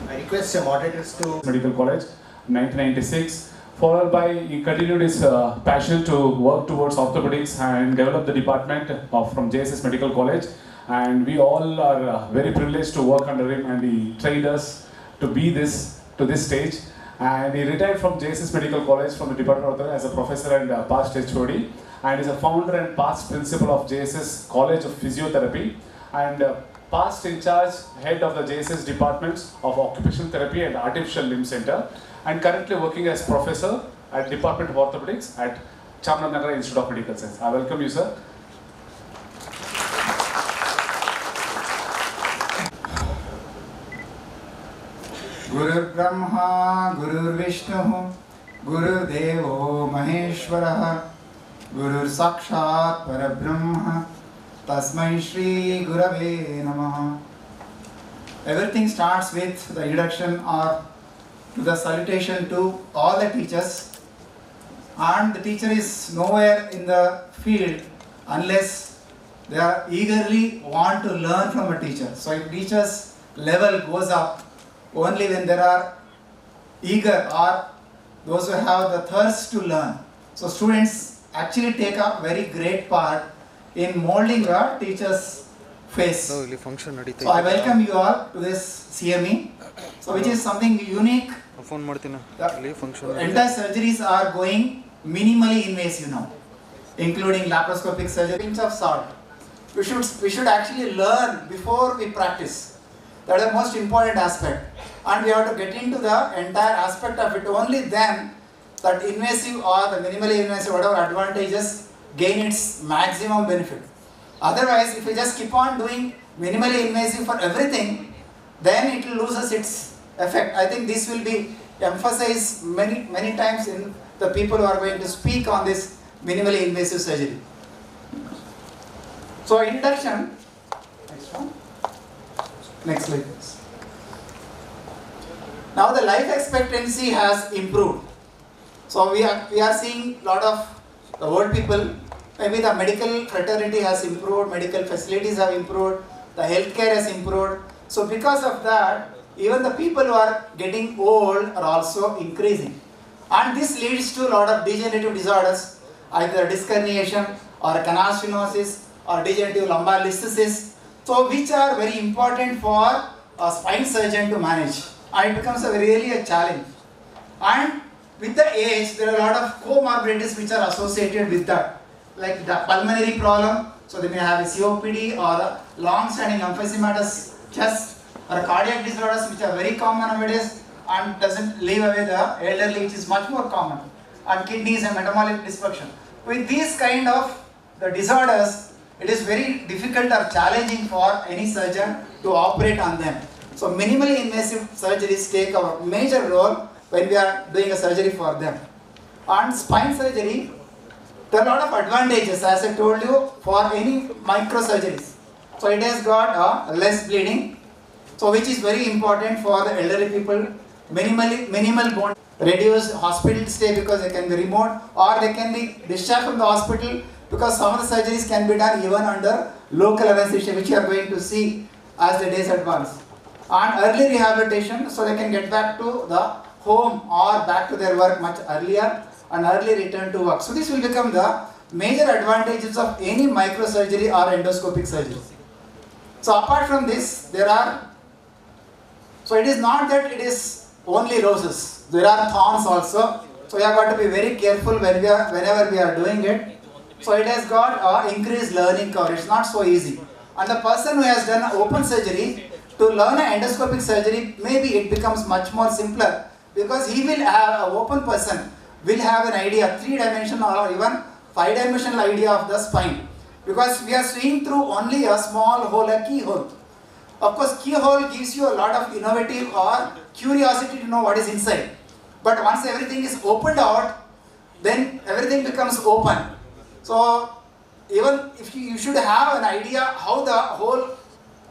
I request the moderators to Medical College, 1996, followed by he continued his passion to work towards orthopedics and develop the department from JSS Medical College, and we all are very privileged to work under him, and he trained us to be this stage. And he retired from JSS Medical College from the Department of Orthopaedics as a professor and past HOD, and is a founder and past principal of JSS College of Physiotherapy, and past in charge head of the JSS departments of Occupational Therapy and Artificial Limb Center, and currently working as professor at Department of Orthopaedics at Chamarajanagara Institute of Medical Science. I welcome you, sir. Guru Brahma, Guru Vishnu, Guru Devo Maheshwara, Guru Sakshat Parabrahma, Tasmai Shri Gurave Namaha. Everything starts with the introduction or the salutation to all the teachers, and the teacher is nowhere in the field unless they are eagerly want to learn from a teacher. So if teacher's level goes up only when there are eager or those who have the thirst to learn. So students actually take a very great part in molding a teacher's face. So I welcome you all to this CME, so which is something unique. The entire surgeries are going minimally invasive now, including laparoscopic surgery. Pinch of salt. We should actually learn before we practice. That is the most important aspect, and we have to get into the entire aspect of it. Only then that invasive or the minimally invasive, whatever advantages, gain its maximum benefit. Otherwise, if we just keep on doing minimally invasive for everything, then it will lose its effect. I think this will be emphasized many times in the people who are going to speak on this minimally invasive surgery. So introduction. Next one. Next slide, please. Now the life expectancy has improved. So we are seeing a lot of the old people. Maybe the medical fraternity has improved, medical facilities have improved, the healthcare has improved. So because of that, even the people who are getting old are also increasing. And this leads to a lot of degenerative disorders, either disc herniation or canal stenosis or degenerative lumbar listhesis, so which are very important for a spine surgeon to manage. And it becomes really a challenge. And with the age, there are a lot of comorbidities which are associated with that, like the pulmonary problem. So they may have a COPD or a long-standing emphysematous chest, or cardiac disorders which are very common nowadays and doesn't leave away the elderly, which is much more common, and kidneys and metabolic dysfunction. With these kind of the disorders, it is very difficult or challenging for any surgeon to operate on them. So minimally invasive surgeries take a major role when we are doing a surgery for them. And spine surgery, there are a lot of advantages, as I told you, for any microsurgeries. So it has got less bleeding, so which is very important for the elderly people. Minimal bone, reduce hospital stay because they can be remote, or they can be discharged from the hospital because some of the surgeries can be done even under local anesthesia, which you are going to see as the days advance. And early rehabilitation, so they can get back to the home or back to their work much earlier and early return to work. So this will become the major advantages of any microsurgery or endoscopic surgery. So apart from this, there are, so it is not that it is only roses. There are thorns also. So we have got to be very careful whenever we are doing it. So it has got increased learning curve. It's not so easy. And the person who has done open surgery, to learn an endoscopic surgery, maybe it becomes much more simpler, because he will have, an open person will have an idea, 3-dimensional or even 5-dimensional idea of the spine. Because we are seeing through only a small hole, a keyhole. Of course, keyhole gives you a lot of innovative or curiosity to know what is inside. But once everything is opened out, then everything becomes open. So even if you should have an idea how the whole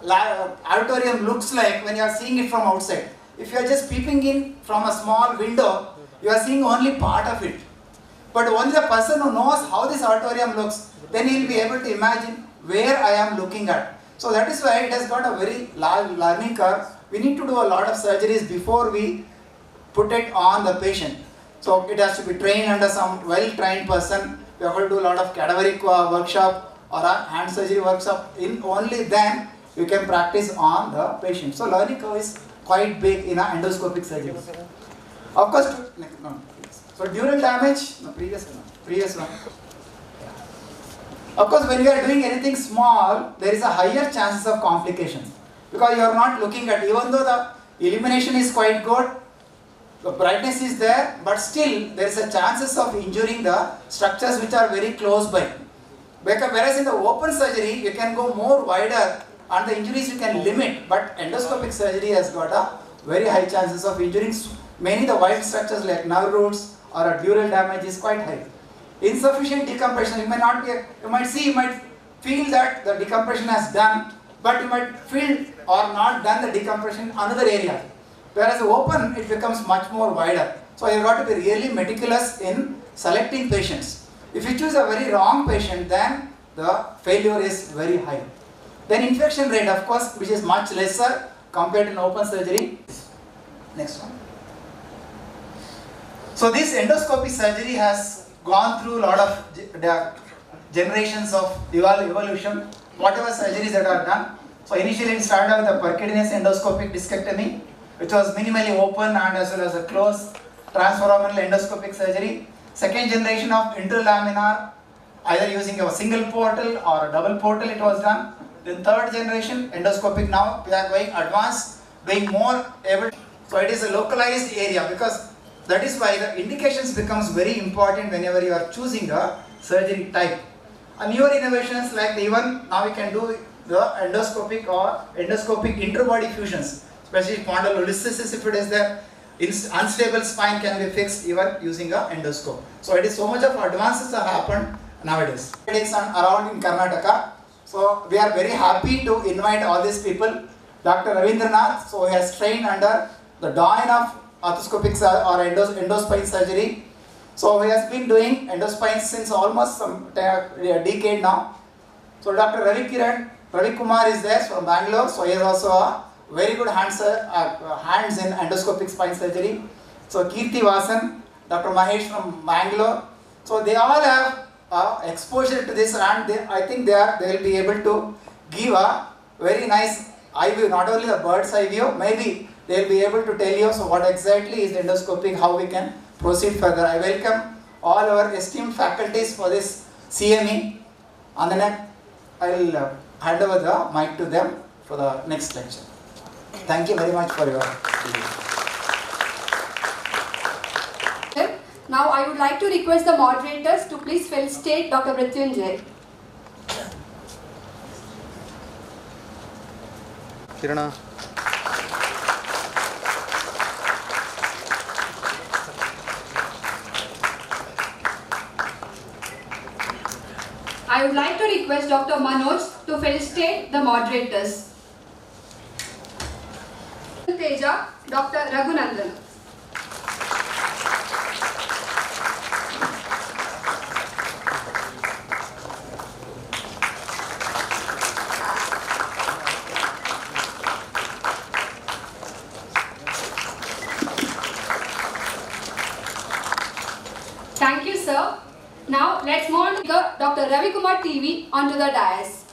auditorium looks like when you are seeing it from outside. If you are just peeping in from a small window, you are seeing only part of it. But only the person who knows how this auditorium looks, then he will be able to imagine where I am looking at. So that is why it has got a very large learning curve. We need to do a lot of surgeries before we put it on the patient. So it has to be trained under some well-trained person. We have to do a lot of cadaveric workshop or a hand surgery workshop. Only then you can practice on the patient. So learning curve is quite big in an endoscopic surgery. Of course, so dural damage, no, previous one. Of course, when you are doing anything small, there is a higher chances of complications because you are not looking at, even though the illumination is quite good, the brightness is there, but still there is a chances of injuring the structures which are very close by. Whereas in the open surgery, you can go more wider and the injuries you can limit, but endoscopic surgery has got a very high chances of injuring many the wide structures like nerve roots or a dural damage is quite high. Insufficient decompression, you might feel that the decompression has done, but you might feel or not done the decompression in another area. Whereas open, it becomes much more wider. So you have got to be really meticulous in selecting patients. If you choose a very wrong patient, then the failure is very high. Then infection rate, of course, which is much lesser compared to open surgery. Next one. So this endoscopy surgery has gone through a lot of generations of evolution, whatever surgeries that are done. So initially it started with the percutaneous endoscopic discectomy, which was minimally open and as well as a closed transforaminal endoscopic surgery. Second generation of interlaminar, either using a single portal or a double portal it was done. Then third generation endoscopic, now we are going advanced, being more able. So it is a localized area because that is why the indications becomes very important whenever you are choosing a surgery type. And newer innovations like even now we can do the endoscopic or endoscopic interbody fusions, especially spondylolisthesis if it is there. Unstable spine can be fixed even using a endoscope. So it is so much of advances have happened nowadays. It's around in Karnataka. So we are very happy to invite all these people. Dr. Ravindranath, so he has trained under the dawn of arthroscopic or endospine surgery. So he has been doing endospine since almost a decade now. So Dr. Ravi Kumar is there from Bangalore. So he has also a very good hands in endoscopic spine surgery. So Kirti Vasan, Dr. Mahesh from Bangalore. So they all have exposure to this, and I think they will be able to give a very nice eye view, not only the bird's eye view, maybe they will be able to tell you so what exactly is endoscopic, how we can proceed further. I welcome all our esteemed faculties for this CME. On the next, I will hand over the mic to them for the next lecture. Thank you very much for your Now I would like to request the moderators to please felicitate Dr. Mrityunjay. Kirana. I would like to request Dr. Manoj to felicitate the moderators. Teja, Dr. Raghunandan. Thank you, sir. Now let's move on to Dr. Ravi Kumar TV onto the dais.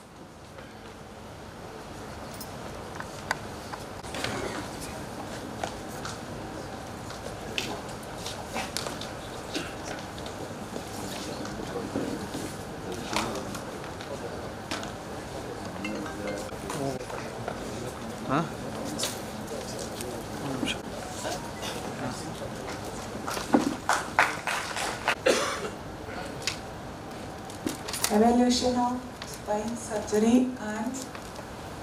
Evolution of spine surgery and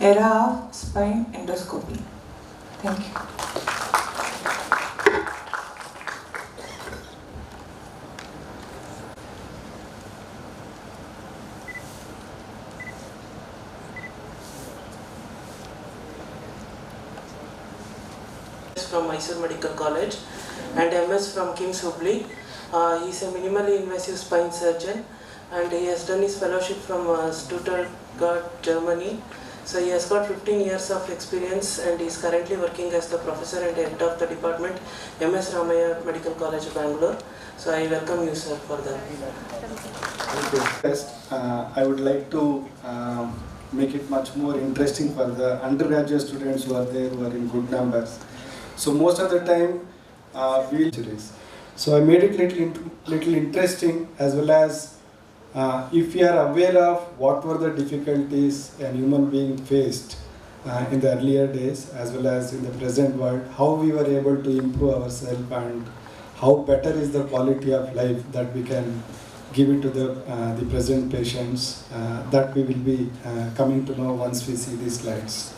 era of spine endoscopy. Thank you. From Mysore Medical College and MS from CIMS Hubli. He is a minimally invasive spine surgeon and he has done his fellowship from Stuttgart, Germany. So he has got 15 years of experience and he is currently working as the professor and head of the department, MS Ramaya Medical College, Bangalore. So I welcome you, sir, for that. First, I would like to make it much more interesting for the undergraduate students who are there, who are in good numbers. So most of the time, we will. So I made it little interesting, as well as if we are aware of what were the difficulties a human being faced in the earlier days, as well as in the present world, how we were able to improve ourselves and how better is the quality of life that we can give it to the present patients, that we will be coming to know once we see these slides.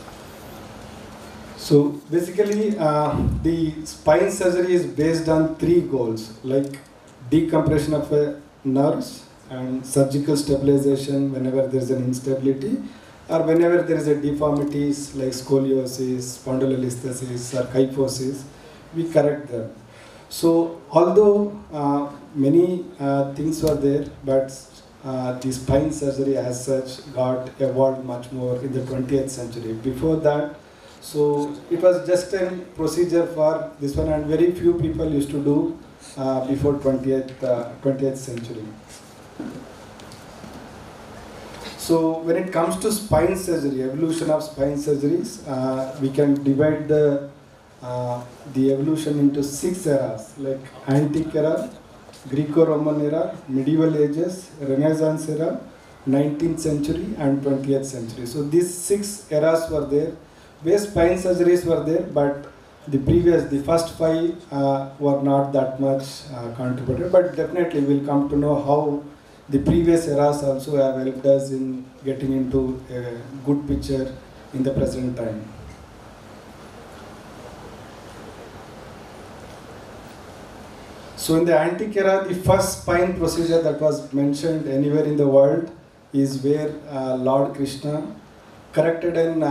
So basically, the spine surgery is based on 3 goals, like decompression of nerves and surgical stabilization whenever there is an instability, or whenever there is a deformities like scoliosis, spondylolisthesis or kyphosis, we correct them. So although many things were there, but the spine surgery as such got evolved much more in the 20th century. Before that, so it was just a procedure for this one, and very few people used to do before 20th century. So when it comes to spine surgery, evolution of spine surgeries, we can divide the evolution into 6 eras, like Antique era, Greco-Roman era, Medieval Ages, Renaissance era, 19th century and 20th century. So these 6 eras were there, where spine surgeries were there, but the first 5 were not that much contributed, but definitely we'll come to know how the previous eras also have helped us in getting into a good picture in the present time. So in the antique era, the first spine procedure that was mentioned anywhere in the world is where Lord Krishna corrected an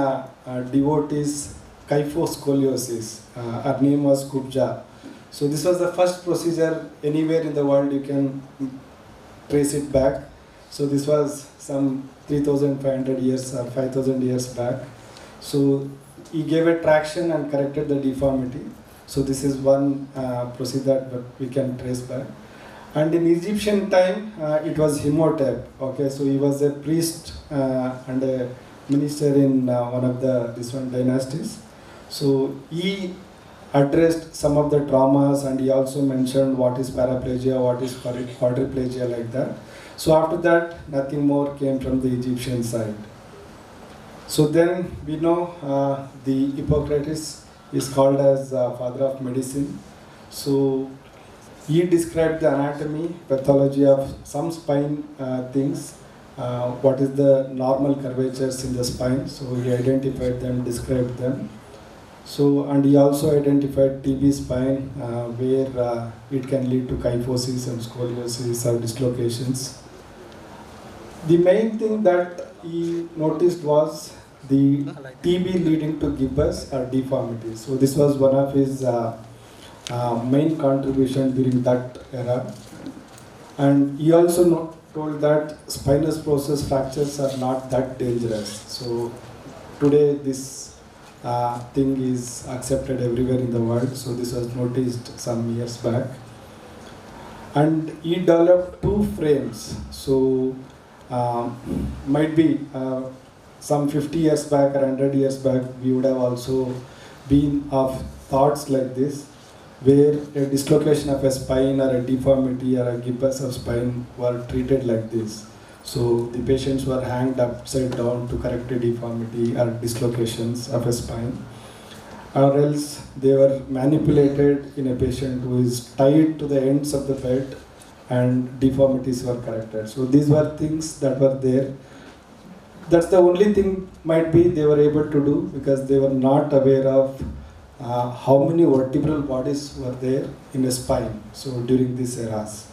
devotee's kyphoscoliosis. Her name was Kubja. So this was the first procedure anywhere in the world. You can trace it back. So this was some 3,500 years or 5,000 years back. So he gave a traction and corrected the deformity. So this is one procedure that we can trace back. And in Egyptian time, it was Imhotep. Okay, so he was a priest and a minister in one of this dynasties. So he addressed some of the traumas, and he also mentioned what is paraplegia, what is quadriplegia, like that. So after that, nothing more came from the Egyptian side. So then we know the Hippocrates is called as father of medicine. So he described the anatomy, pathology of some spine things, what is the normal curvatures in the spine. So he identified them, described them. So, and he also identified TB spine, where it can lead to kyphosis and scoliosis or dislocations. The main thing that he noticed was the TB leading to gibbous or deformities. So this was one of his main contributions during that era. And he also told that spinous process fractures are not that dangerous. So today this thing is accepted everywhere in the world. So this was noticed some years back. And he developed 2 frames. So might be some 50 years back or 100 years back, we would have also been of thoughts like this, where a dislocation of a spine or a deformity or a gibbous of spine were treated like this. So the patients were hanged upside down to correct a deformity or dislocations of a spine, or else they were manipulated in a patient who is tied to the ends of the bed and deformities were corrected. So these were things that were there. That's the only thing might be they were able to do, because they were not aware of how many vertebral bodies were there in a spine. So during these eras.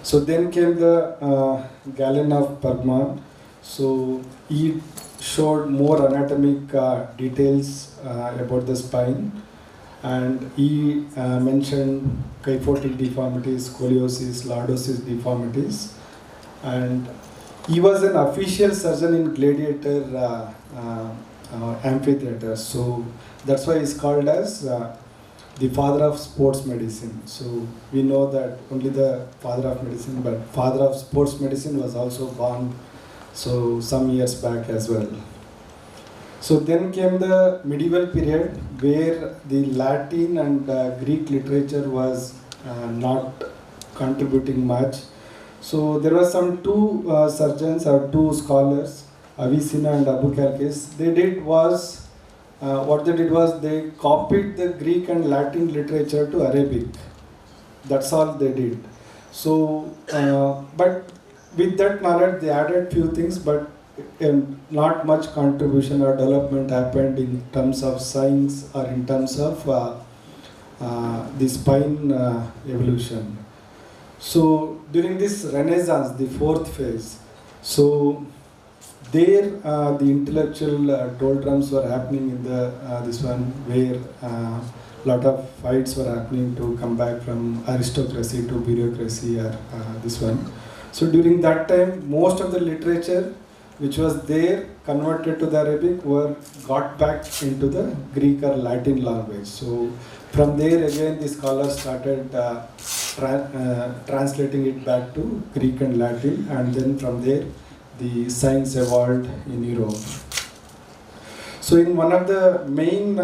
So then came the Galen of Parma. So he showed more anatomic details about the spine, and he mentioned kyphotic deformities, scoliosis, lordosis deformities, and he was an official surgeon in Gladiator amphitheater. So that's why he's called as the father of sports medicine. So we know that only the father of medicine, but father of sports medicine was also born so some years back as well. So then came the medieval period where the Latin and Greek literature was not contributing much. So there were some two surgeons or two scholars, Avicenna and Abucalcas. What they did was they copied the Greek and Latin literature to Arabic. That's all they did. So, but with that knowledge, they added few things, but not much contribution or development happened in terms of science or in terms of the spine evolution. So during this Renaissance, the fourth phase, so there the intellectual doldrums were happening in the this one where lot of fights were happening to come back from aristocracy to bureaucracy or this one. So during that time, most of the literature which was there converted to the Arabic got back into the Greek or Latin language. So from there again the scholars started translating it back to Greek and Latin, and then from there the science evolved in Europe. So in one of the main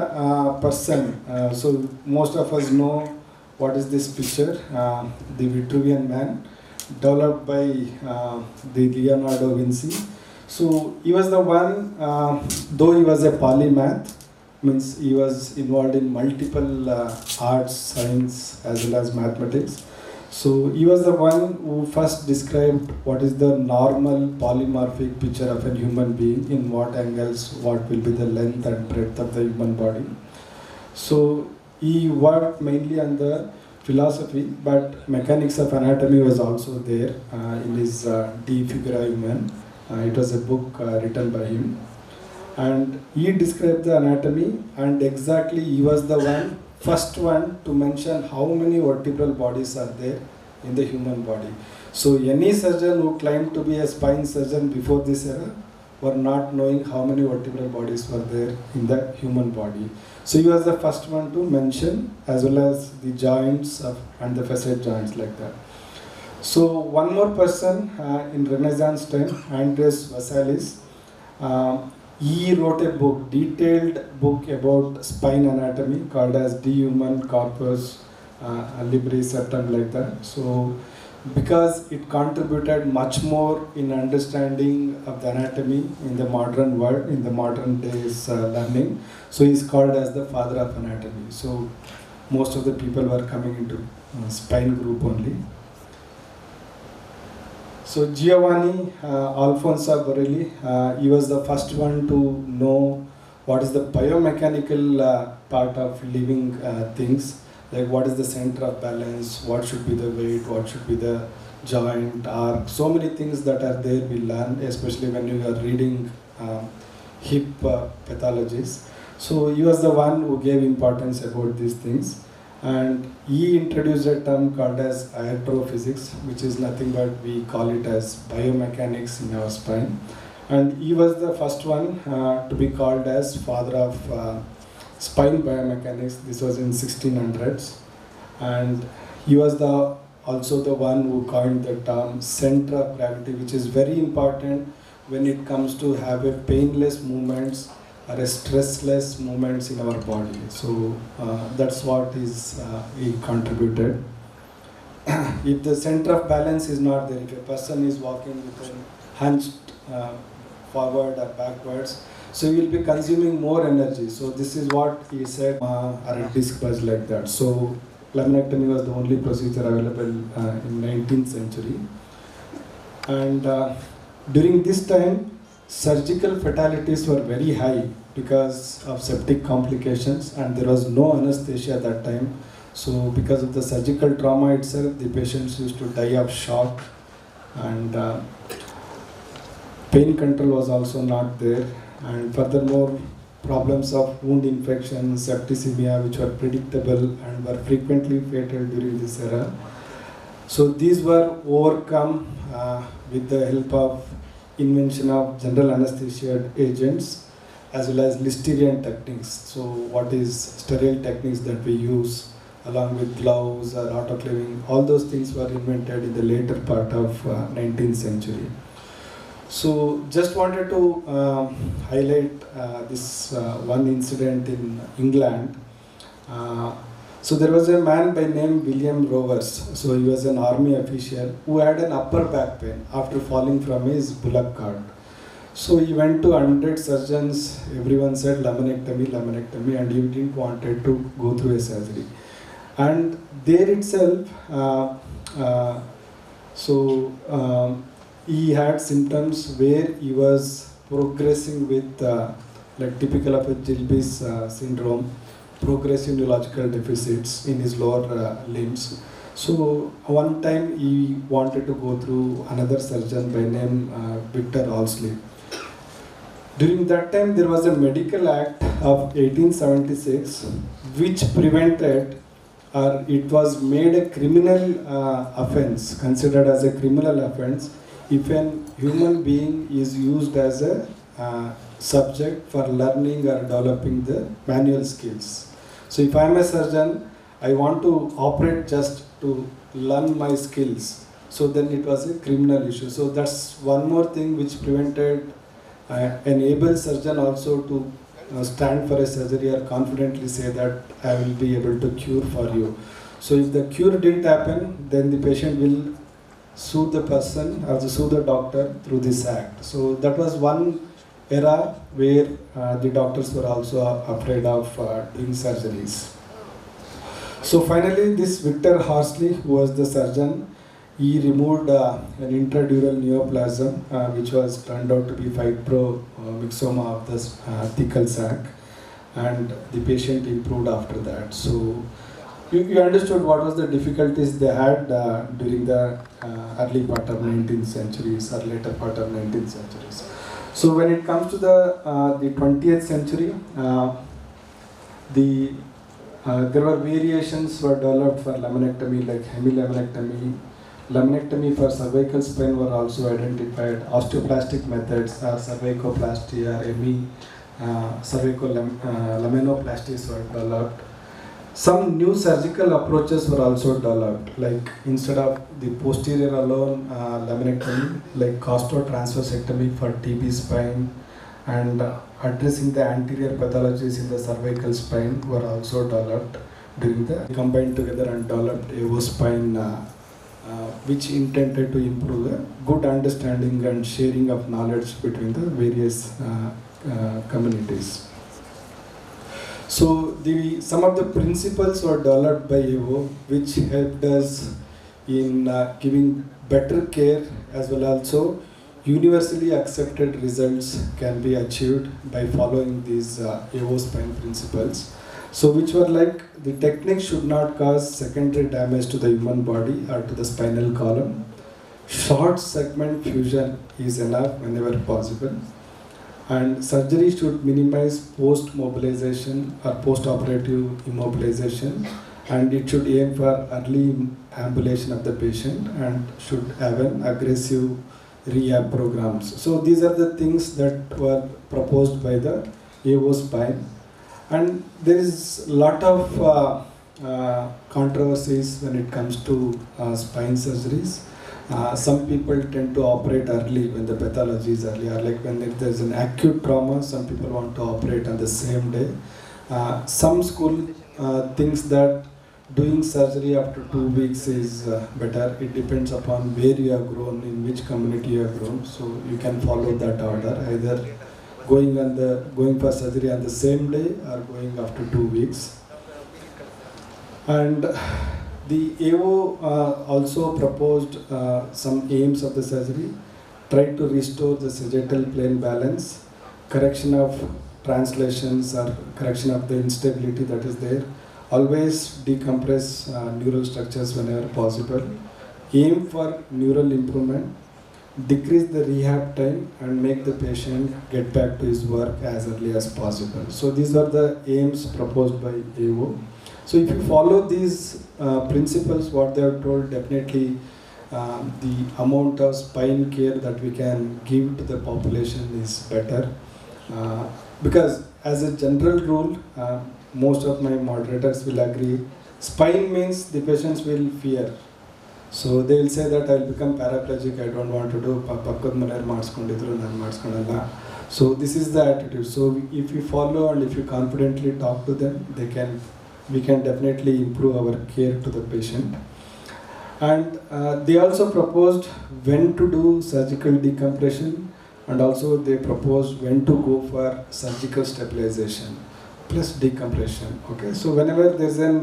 person, so most of us know what is this picture, the Vitruvian Man, developed by the Leonardo da Vinci. So he was the one, though he was a polymath, means he was involved in multiple arts, science as well as mathematics. So he was the one who first described what is the normal polymorphic picture of a human being, in what angles, what will be the length and breadth of the human body. So he worked mainly on the philosophy, but mechanics of anatomy was also there in his De Figura Human. It was a book written by him. And he described the anatomy, and exactly he was the first one to mention how many vertebral bodies are there in the human body. So any surgeon who claimed to be a spine surgeon before this era were not knowing how many vertebral bodies were there in the human body. So he was the first one to mention, as well as the joints and the facet joints like that. So one more person in Renaissance time, Andreas Vesalius, he wrote a book, detailed book about spine anatomy called as De Human Corpus Libris, something like that. So because it contributed much more in understanding of the anatomy in the modern world, in the modern days learning, so he's called as the father of anatomy. So most of the people were coming into spine group only. So Giovanni Alfonso Borelli, he was the first one to know what is the biomechanical part of living things, like what is the center of balance, what should be the weight, what should be the joint, arc, so many things that are there we learn, especially when you are reading hip pathologies. So he was the one who gave importance about these things. And he introduced a term called as iatrophysics, which is nothing but we call it as biomechanics in our spine. And he was the first one to be called as father of spine biomechanics. This was in 1600s. And he was also the one who coined the term center of gravity, which is very important when it comes to have a painless movements or a stressless movements in our body. So that's what he contributed. If the center of balance is not there, if a person is walking with a hunched forward or backwards, so you will be consuming more energy. So this is what he said, or a disc bulge like that. So laminectomy was the only procedure available in 19th century. And during this time, surgical fatalities were very high because of septic complications, and there was no anesthesia at that time. So because of the surgical trauma itself, the patients used to die of shock, and pain control was also not there. And furthermore, problems of wound infection, septicemia, which were predictable and were frequently fatal during this era. So these were overcome with the help of invention of general anesthesia agents as well as Listerian techniques. So what is sterile techniques that we use along with gloves or autoclaving, all those things were invented in the later part of 19th century. So just wanted to highlight this one incident in England. So there was a man by name William Rovers. So he was an army official who had an upper back pain after falling from his bullock cart. So he went to 100 surgeons, everyone said laminectomy, and he didn't wanted to go through a surgery. And there itself, he had symptoms where he was progressing with like typical of a Gilbey's syndrome, progressive neurological deficits in his lower limbs. So one time he wanted to go through another surgeon by name Victor Halsley. During that time there was a Medical Act of 1876 which prevented, or it was made a criminal offense, considered as a criminal offense, if a human being is used as a subject for learning or developing the manual skills. So if I am a surgeon, I want to operate just to learn my skills. So then it was a criminal issue. So that's one more thing which prevented an able surgeon also to stand for a surgery or confidently say that I will be able to cure for you. So if the cure didn't happen, then the patient will sue the person or sue the doctor through this act. So that was one era where the doctors were also afraid of doing surgeries. So finally this Victor Halsley, who was the surgeon, he removed an intradural neoplasm which was turned out to be fibromyxoma of the thecal sac, and the patient improved after that. So you understood what was the difficulties they had during the early part of 19th centuries or later part of 19th centuries. So when it comes to the 20th century, there were variations were developed for laminectomy like hemilaminectomy. Laminectomy for cervical spine were also identified. Osteoplastic methods are cervicoplasty or ME, cervicolaminoplasties were developed. Some new surgical approaches were also developed, like instead of the posterior alone laminectomy, like costotransversectomy for TB spine, and addressing the anterior pathologies in the cervical spine were also developed during the combined together and developed AO spine, which intended to improve a good understanding and sharing of knowledge between the various communities. So some of the principles were developed by AO which helped us in giving better care, as well also universally accepted results can be achieved by following these AO spine principles. So which were like, the technique should not cause secondary damage to the human body or to the spinal column. Short segment fusion is enough whenever possible. And surgery should minimize post-mobilization or post-operative immobilization, and it should aim for early ambulation of the patient and should have an aggressive rehab programs. So these are the things that were proposed by the AO spine. And there is a lot of controversies when it comes to spine surgeries. Some people tend to operate early when the pathology is early, or like when there is an acute trauma, some people want to operate on the same day. Some school thinks that doing surgery after 2 weeks is better. It depends upon where you have grown, in which community you have grown. So you can follow that order, either going for surgery on the same day or going after 2 weeks. And the AO also proposed some aims of the surgery: try to restore the sagittal plane balance, correction of translations or correction of the instability that is there, always decompress neural structures whenever possible, aim for neural improvement, decrease the rehab time, and make the patient get back to his work as early as possible. So these are the aims proposed by AO. So if you follow these principles, what they have told, definitely the amount of spine care that we can give to the population is better. Because as a general rule, most of my moderators will agree, spine means the patients will fear. So they will say that I will become paraplegic, I don't want to do pakkad maner ಮಾಡ್ಸ್ಕೊಂಡಿದ್ರು ನಾನು ಮಾಡಿಸ್ಕೊಳ್ಳಲ್ಲ. So this is the attitude. So if you follow and if you confidently talk to them, we can definitely improve our care to the patient. And they also proposed when to do surgical decompression, and also they proposed when to go for surgical stabilization plus decompression. Okay, so whenever there's an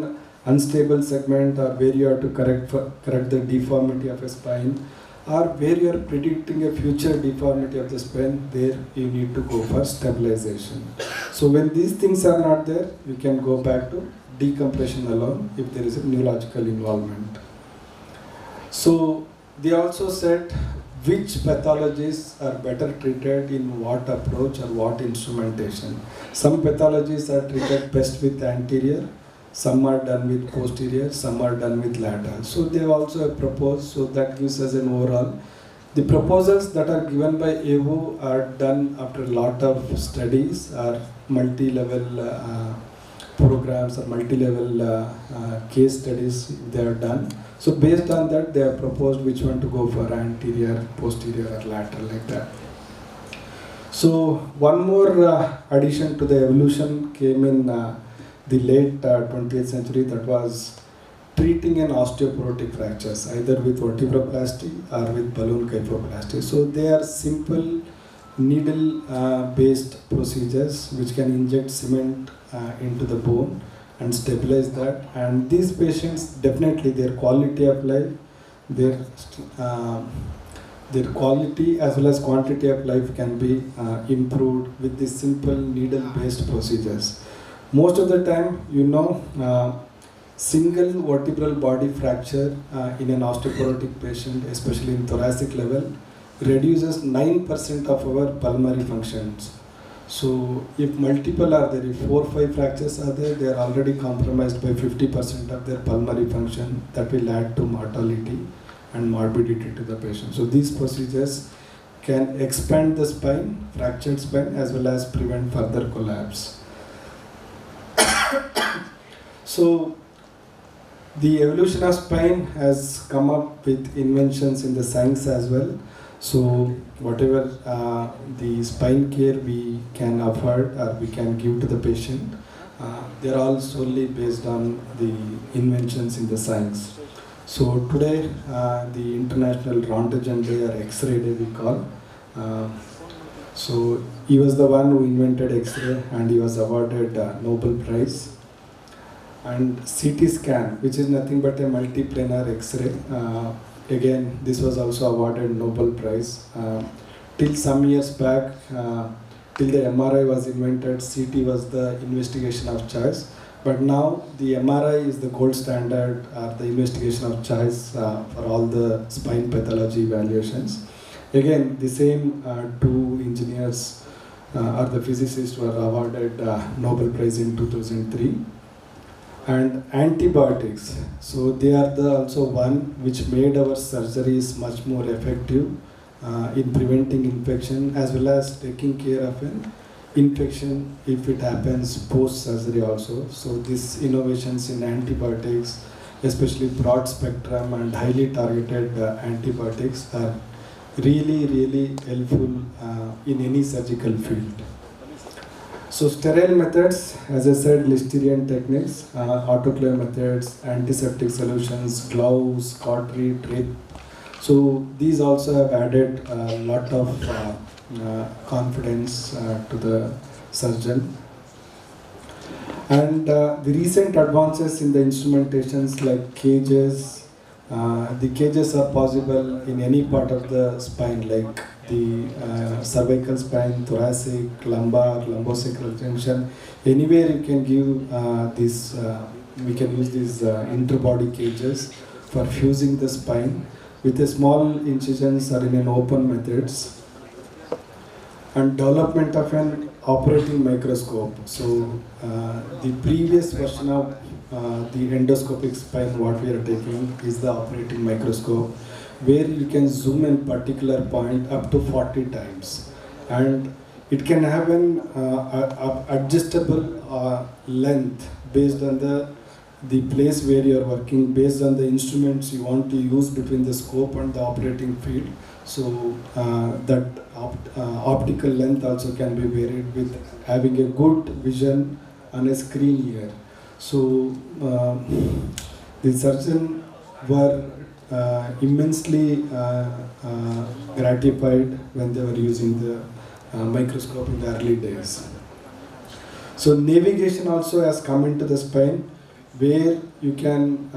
unstable segment or where you have to correct the deformity of a spine, or where you are predicting a future deformity of the spine, there you need to go for stabilization. So when these things are not there, you can go back to decompression alone if there is a neurological involvement. So they also said which pathologies are better treated in what approach or what instrumentation. Some pathologies are treated best with anterior, some are done with posterior, some are done with lateral. So they also proposed, so that gives us an overall. The proposals that are given by AWO are done after a lot of studies, are multi-level programs or multi-level case studies they are done. So based on that, they have proposed which one to go for, anterior, posterior or lateral, like that. So one more addition to the evolution came in the late 20th century, that was treating an osteoporotic fractures either with vertebroplasty or with balloon kyphoplasty. So they are simple needle based procedures which can inject cement into the bone and stabilize that, and these patients definitely their quality of life, their quality as well as quantity of life can be improved with these simple needle based procedures. Most of the time, single vertebral body fracture in an osteoporotic patient, especially in thoracic level, reduces 9% of our pulmonary functions. So if multiple are there, if 4 or 5 fractures are there, they are already compromised by 50% of their pulmonary function. That will add to mortality and morbidity to the patient. So these procedures can expand the spine, fractured spine, as well as prevent further collapse. So the evolution of spine has come up with inventions in the science as well. So whatever the spine care we can afford or we can give to the patient, they are all solely based on the inventions in the science. So today the International Rontgen Day or X-ray Day we call. So he was the one who invented X-ray and he was awarded Nobel Prize. And CT scan, which is nothing but a multiplanar X-ray. Again, this was also awarded Nobel Prize. Till some years back, till the MRI was invented, CT was the investigation of choice. But now the MRI is the gold standard, the investigation of choice for all the spine pathology evaluations. Again, the same two engineers or the physicists were awarded Nobel Prize in 2003. And antibiotics, so they are also one which made our surgeries much more effective in preventing infection as well as taking care of an infection if it happens post surgery also. So these innovations in antibiotics, especially broad spectrum and highly targeted antibiotics, are really helpful in any surgical field. So sterile methods, as I said, Listerian techniques, autoclave methods, antiseptic solutions, gloves, cautery, drip. So these also have added a lot of confidence to the surgeon. And the recent advances in the instrumentations like cages, the cages are possible in any part of the spine, like the cervical spine, thoracic, lumbar, lumbosacral junction. Anywhere you can give this, we can use these interbody cages for fusing the spine with a small incisions or in an open methods. and development of an operating microscope. So the previous version of the endoscopic spine what we are taking is the operating microscope, where you can zoom in particular point up to 40 times, and it can have an adjustable length based on the place where you are working, based on the instruments you want to use between the scope and the operating field. So that optical length also can be varied with having a good vision on a screen here. So the surgeon were immensely gratified when they were using the microscope in the early days. So navigation also has come into the spine, where you can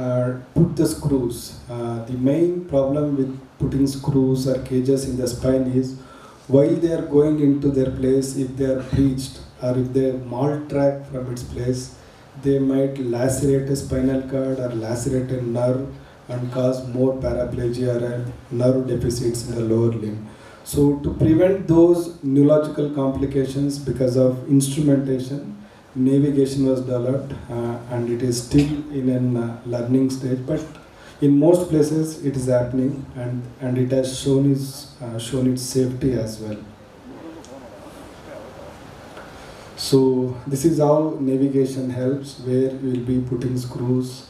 put the screws. The main problem with putting screws or cages in the spine is, while they are going into their place, if they are breached or if they maltract from its place, they might lacerate a spinal cord or lacerate a nerve and cause more paraplegia or nerve deficits in the lower limb. So to prevent those neurological complications because of instrumentation, navigation was developed and it is still in a learning stage, but in most places it is happening, and it has shown its safety as well. So this is how navigation helps, where you will be putting screws.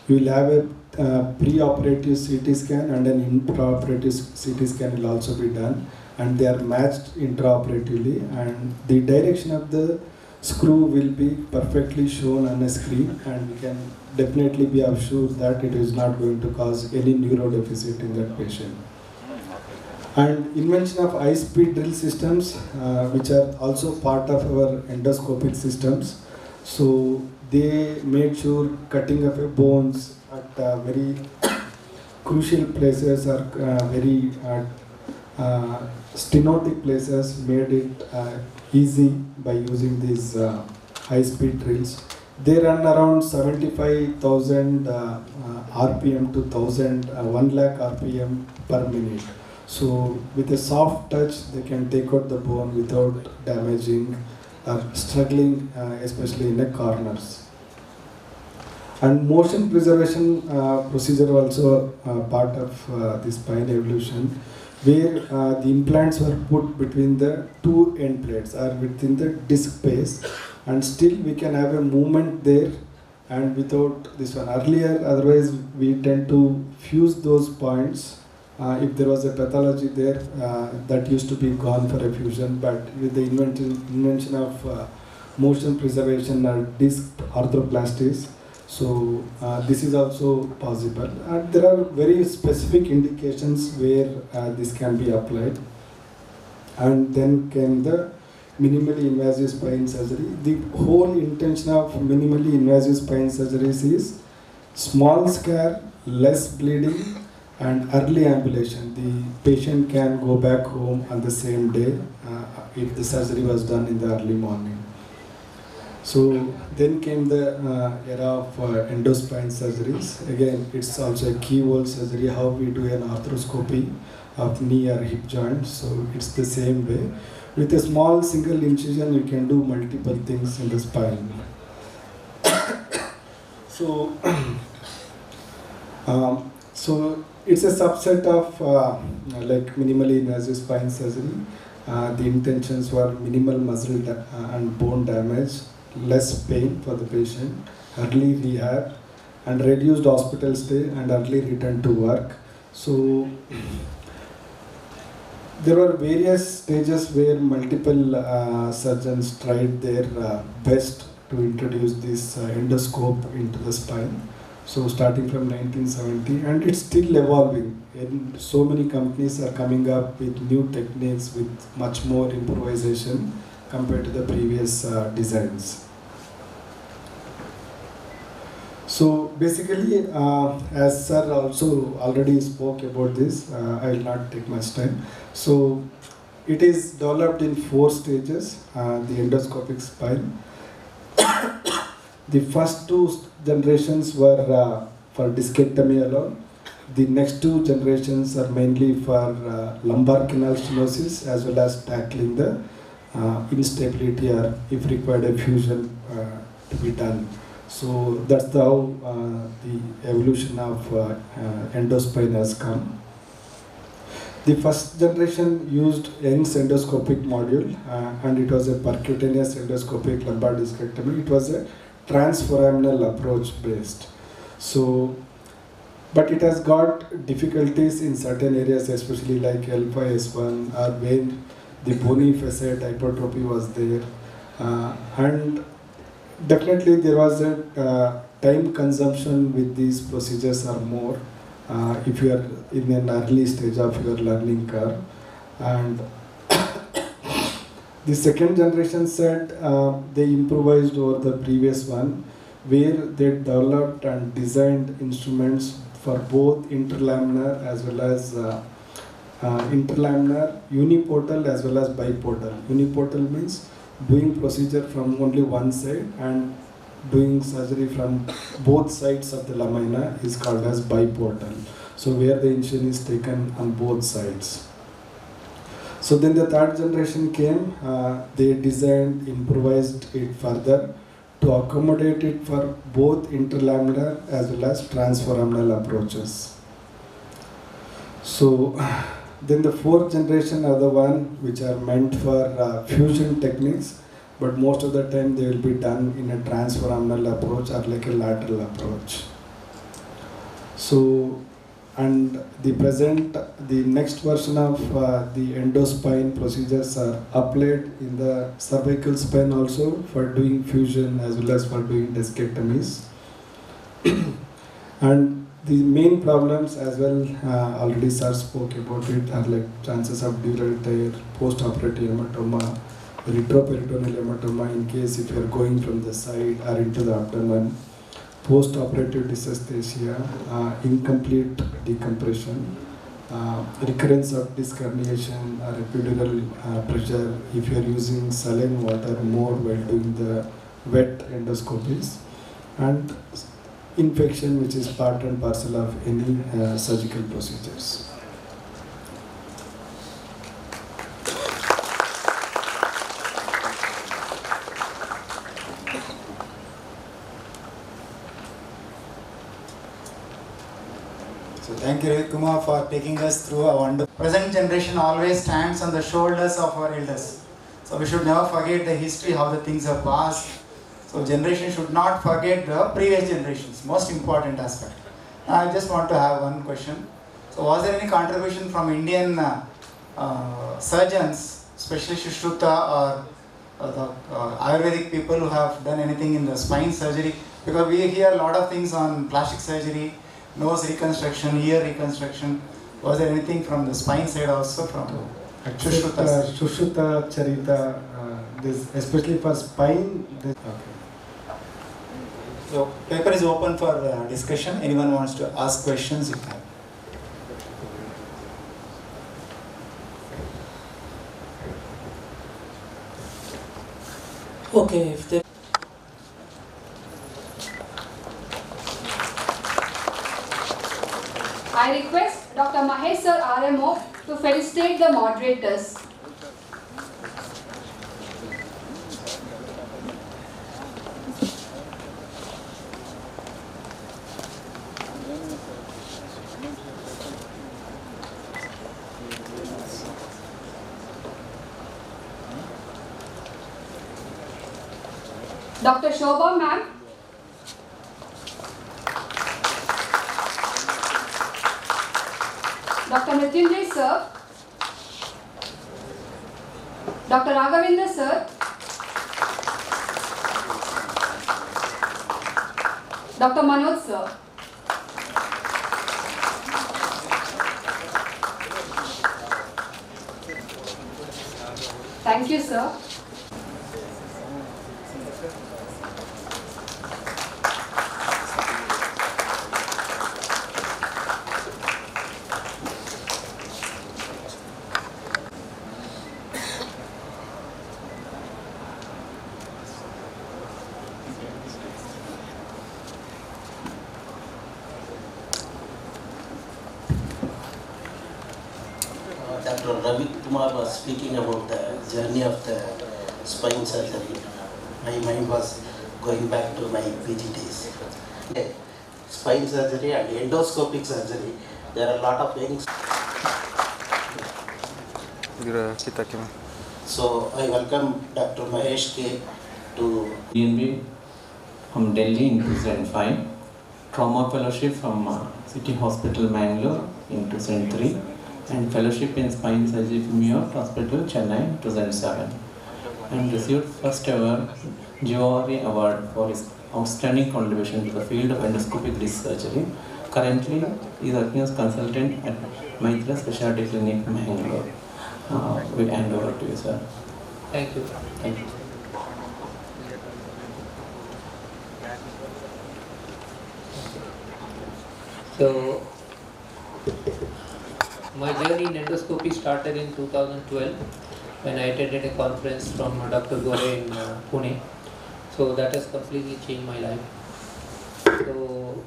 You will have a pre-operative CT scan and an intraoperative CT scan will also be done, and they are matched intraoperatively, and the direction of the screw will be perfectly shown on a screen, and we can definitely be assured that it is not going to cause any neurodeficit in that patient. And invention of high-speed drill systems, which are also part of our endoscopic systems. So they made sure cutting of bones at very crucial places or very stenotic places made it easy by using these high-speed drills. They run around 75,000 RPM to 1 lakh RPM per minute. So with a soft touch, they can take out the bone without damaging or struggling, especially in the corners. And motion preservation procedure also part of the spine evolution, where the implants were put between the two end plates or within the disc space, and still we can have a movement there and without this one. Earlier, otherwise we tend to fuse those points. If there was a pathology there, that used to be gone for a fusion, but with the invention of motion preservation or disc arthroplasties, so this is also possible. And there are very specific indications where this can be applied. And then came the minimally invasive spine surgery. The whole intention of minimally invasive spine surgeries is small scare, less bleeding, and early ambulation. The patient can go back home on the same day if the surgery was done in the early morning. So then came the era of endospine surgeries. Again, it's also a keyhole surgery, how we do an arthroscopy of knee or hip joint. So it's the same way. With a small single incision, you can do multiple things in the spine. So, so it's a subset of like minimally invasive spine surgery. The intentions were minimal muscle and bone damage, less pain for the patient, early rehab, and reduced hospital stay and early return to work. So there were various stages where multiple surgeons tried their best to introduce this endoscope into the spine. So starting from 1970, and it's still evolving. And so many companies are coming up with new techniques with much more improvisation compared to the previous designs. So basically, as sir also already spoke about this, I will not take much time. So it is developed in 4 stages, the endoscopic spine. The first 2 generations were for discectomy alone. The next 2 generations are mainly for lumbar canal stenosis as well as tackling the instability or if required a fusion to be done. So that's how the evolution of endospine has come. The first generation used Young's endoscopic module and it was a percutaneous endoscopic lumbar discectomy. It was a transforaminal approach based. So, but it has got difficulties in certain areas, especially like L5, S1 or where the bony facet hypertrophy was there. And definitely there was a time consumption with these procedures are more if you are in an early stage of your learning curve. And the second generation set, they improvised over the previous one, where they developed and designed instruments for both interlaminar as well as interlaminar, uniportal as well as biportal. Uniportal means doing procedure from only one side, and doing surgery from both sides of the lamina is called as biportal. So where the incision is taken on both sides. So then the third generation came, they designed, improvised it further to accommodate it for both interlaminar as well as transforaminal approaches. So then the fourth generation are the one which are meant for fusion techniques, but most of the time they will be done in a transforaminal approach or like a lateral approach. So, and the next version of the endospine procedures are applied in the cervical spine also for doing fusion as well as for doing discectomies. And the main problems as well, already sir spoke about it, are like chances of dural tear, post-operative hematoma, retroperitoneal hematoma in case if you are going from the side or into the abdomen, post-operative dysesthesia, incomplete decompression, recurrence of disc herniation or epidural pressure if you are using saline water more while doing the wet endoscopies, and infection which is part and parcel of any surgical procedures. So thank you, Ravi Kumar, for taking us through a wonderful. Present generation always stands on the shoulders of our elders. So we should never forget the history, how the things are passed. So generation should not forget the previous generations, most important aspect. I just want to have one question. So was there any contribution from Indian surgeons, especially Shushruta or the Ayurvedic people who have done anything in the spine surgery? Because we hear a lot of things on plastic surgery, nose reconstruction, ear reconstruction. Was there anything from the spine side also from Shushruta? Shushruta, Charita, this, especially for spine. Okay. So paper is open for discussion. Anyone wants to ask questions, you can. Okay, if they I request Dr. Mahesh Sir RMO to felicitate the moderators. Dr. Shobha ma'am. Dr. Mrityunjay sir. Dr. Raghavendra sir. Dr. Manoj sir. Thank you, sir. Dr. Ravi Kumar was speaking about the journey of the spine surgery, my mind was going back to my PG days. Spine surgery and endoscopic surgery, there are a lot of things. So I welcome Dr. Mahesh K to DNB from Delhi in 2005, trauma fellowship from City Hospital Bangalore in 2003, and fellowship in spine surgery from York Hospital, Chennai in 2007, and received first ever GORE award for his outstanding contribution to the field of endoscopic disc surgery. Currently, he is working as consultant at Maitra Specialty Clinic, Bangalore. We hand over to you, sir. Thank you. Thank you. So, my journey in endoscopy started in 2012 when I attended a conference from Dr. Gore in Pune. So that has completely changed my life. So,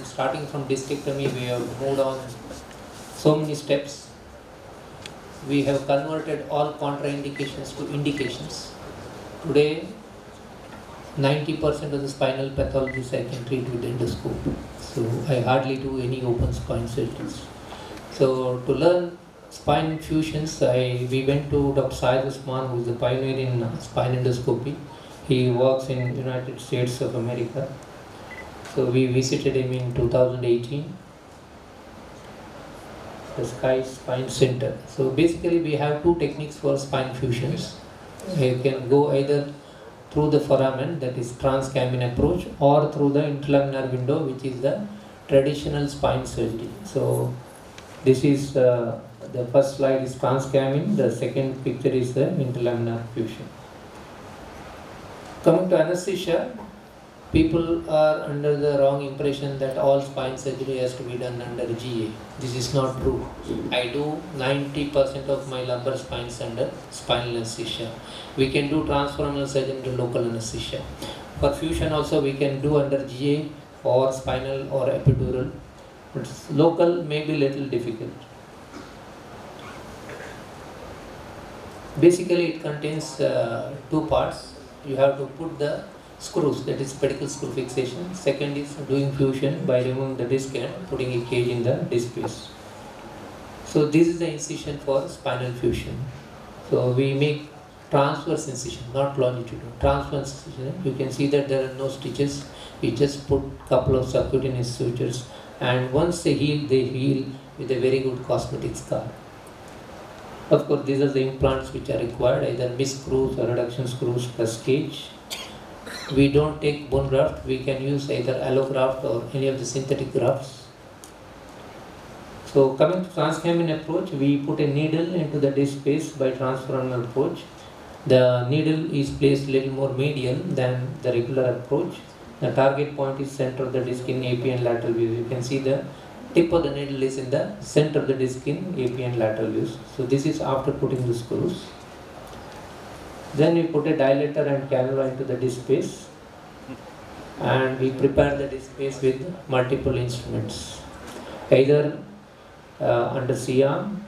starting from discectomy, we have moved on so many steps. We have converted all contraindications to indications. Today, 90% of the spinal pathologies I can treat with endoscope. So I hardly do any open spine surgeries. So to learn spine fusions, we went to Dr. Syed Usman, who is the pioneer in spine endoscopy. He works in United States of America. So we visited him in 2018. The Sky Spine Center. So basically we have two techniques for spine fusions. You can go either through the foramen, that is transcamin approach, or through the interlaminar window, which is the traditional spine surgery. So this is the first slide is transcamin, the second picture is the interlaminar fusion. Coming to anesthesia, people are under the wrong impression that all spine surgery has to be done under GA. This is not true. I do 90% of my lumbar spines under spinal anesthesia. We can do transforaminal surgery under local anesthesia. For fusion also we can do under GA or spinal or epidural. But local may be little difficult. Basically it contains two parts. You have to put the screws, that is pedicle screw fixation. Second is doing fusion by removing the disc and putting a cage in the disc space. So this is the incision for spinal fusion. So we make transverse incision, not longitudinal. Transverse incision. You can see that there are no stitches. We just put couple of subcutaneous sutures, and once they heal with a very good cosmetic scar. Of course, these are the implants which are required, either missed screws or reduction screws plus cage. We don't take bone graft, we can use either allograft or any of the synthetic grafts. So coming to transcamin approach, we put a needle into the disc space by transforaminal approach. The needle is placed a little more medial than the regular approach. The target point is center of the disc in AP and lateral views. You can see the tip of the needle is in the center of the disc in AP and lateral views. So this is after putting the screws. Then we put a dilator and cannula into the disc space, and we prepare the disc space with multiple instruments. Either under C-arm,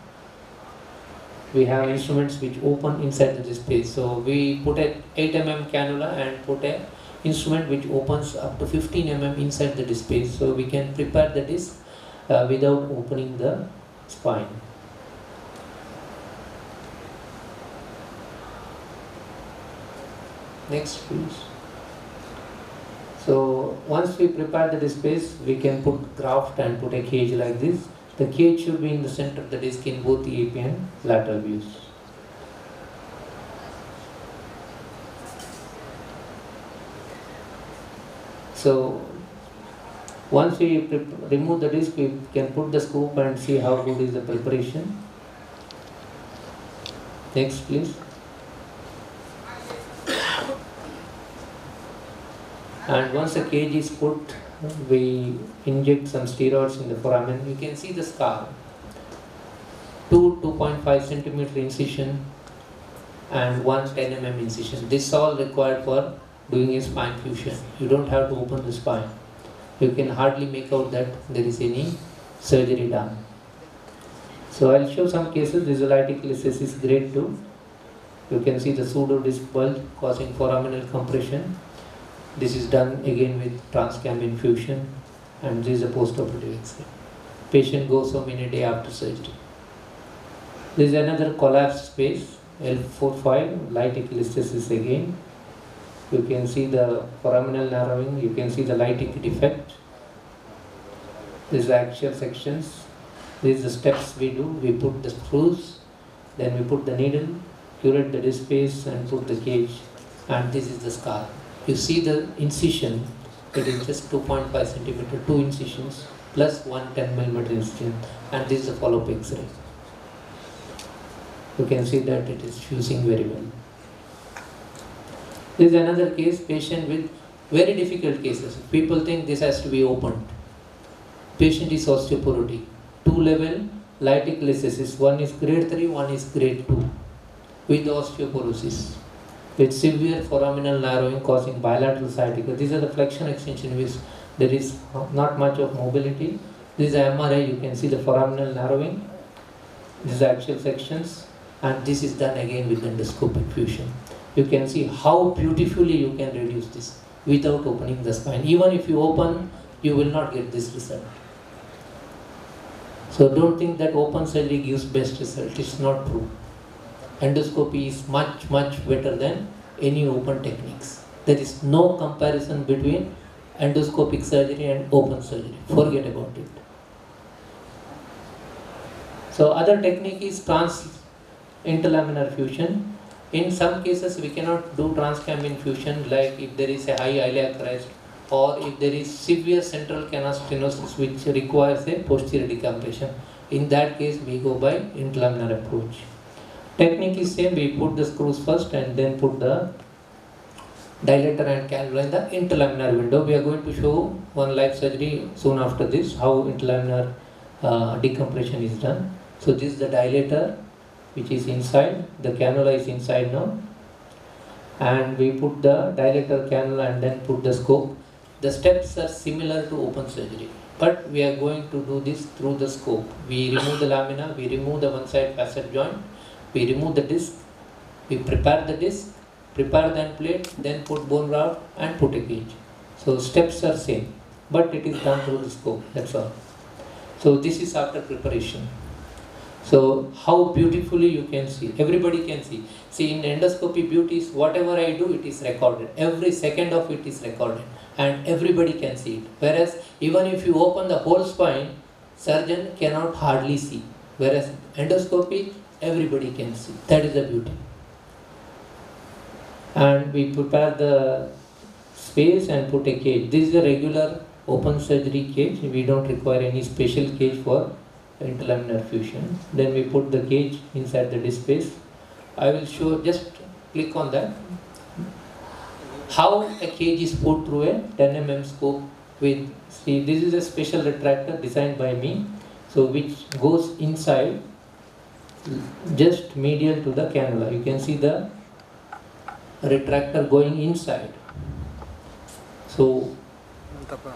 we have instruments which open inside the disc space. So we put a 8 mm cannula and put a instrument which opens up to 15 mm inside the disc space. So we can prepare the disc without opening the spine. Next please. So once we prepare the disc space, we can put graft and put a cage like this. The cage should be in the center of the disc in both the AP and lateral views. So once we remove the disc, we can put the scoop and see how good is the preparation. Next please. And once the cage is put, we inject some steroids in the foramen. You can see the scar. 2.5 centimeter incision and 1 10 mm incision. This is all required for doing a spine fusion. You don't have to open the spine. You can hardly make out that there is any surgery done. So I'll show some cases. This is lytic lysis grade 2. You can see the pseudo disc bulge causing foraminal compression. This is done again with transcam infusion, and this is a post-operative X-ray. Patient goes home in a day after surgery. This is another collapsed space, L45, lytic lysis again. You can see the foraminal narrowing, you can see the lytic defect. This is the axial sections. These are the steps we do. We put the screws, then we put the needle, curate the disc space and put the cage, and this is the scar. You see the incision, it is just 2.5 centimeter, 2 incisions plus 1 10 mm incision, and this is the follow-up X-ray. You can see that it is fusing very well. This is another case, patient with very difficult cases. People think this has to be opened. Patient is osteoporotic. 2-level lytic lysis. One is grade 3, one is grade 2 with osteoporosis, with severe foraminal narrowing causing bilateral sciatica. These are the flexion extension which there is not much of mobility. This is MRI, you can see the foraminal narrowing. These are axial sections, and this is done again with endoscopic fusion. You can see how beautifully you can reduce this without opening the spine. Even if you open, you will not get this result. So don't think that open surgery gives best result. It's not true. Endoscopy is much better than any open techniques. There is no comparison between endoscopic surgery and open surgery. Forget about it. So other technique is interlaminar fusion. In some cases we cannot do transcam infusion, like if there is a high iliac crest or if there is severe central canal stenosis which requires a posterior decompression. In that case we go by interlaminar approach. Technique is same, we put the screws first and then put the dilator and cannula in the interlaminar window. We are going to show one live surgery soon after this, how interlaminar decompression is done. So this is the dilator which is inside, the cannula is inside now, and we put the dilator cannula and then put the scope. The steps are similar to open surgery, but we are going to do this through the scope. We remove the lamina, we remove the one side facet joint, we remove the disc, we prepare the disc, prepare the end plate, then put bone graft and put a cage. So steps are same, but it is done through the scope, that's all. So this is after preparation. So how beautifully you can see, everybody can see. See, in endoscopy beauty is whatever I do, it is recorded. Every second of it is recorded and everybody can see it. Whereas even if you open the whole spine, surgeon cannot hardly see. Whereas endoscopy, everybody can see. That is the beauty. And we prepare the space and put a cage. This is a regular open surgery cage. We don't require any special cage for interlaminar fusion. Then we put the cage inside the disc space. I will show, just click on that, how a cage is put through a 10 mm scope with, see, this is a special retractor designed by me, so which goes inside just medial to the cannula. You can see the retractor going inside. So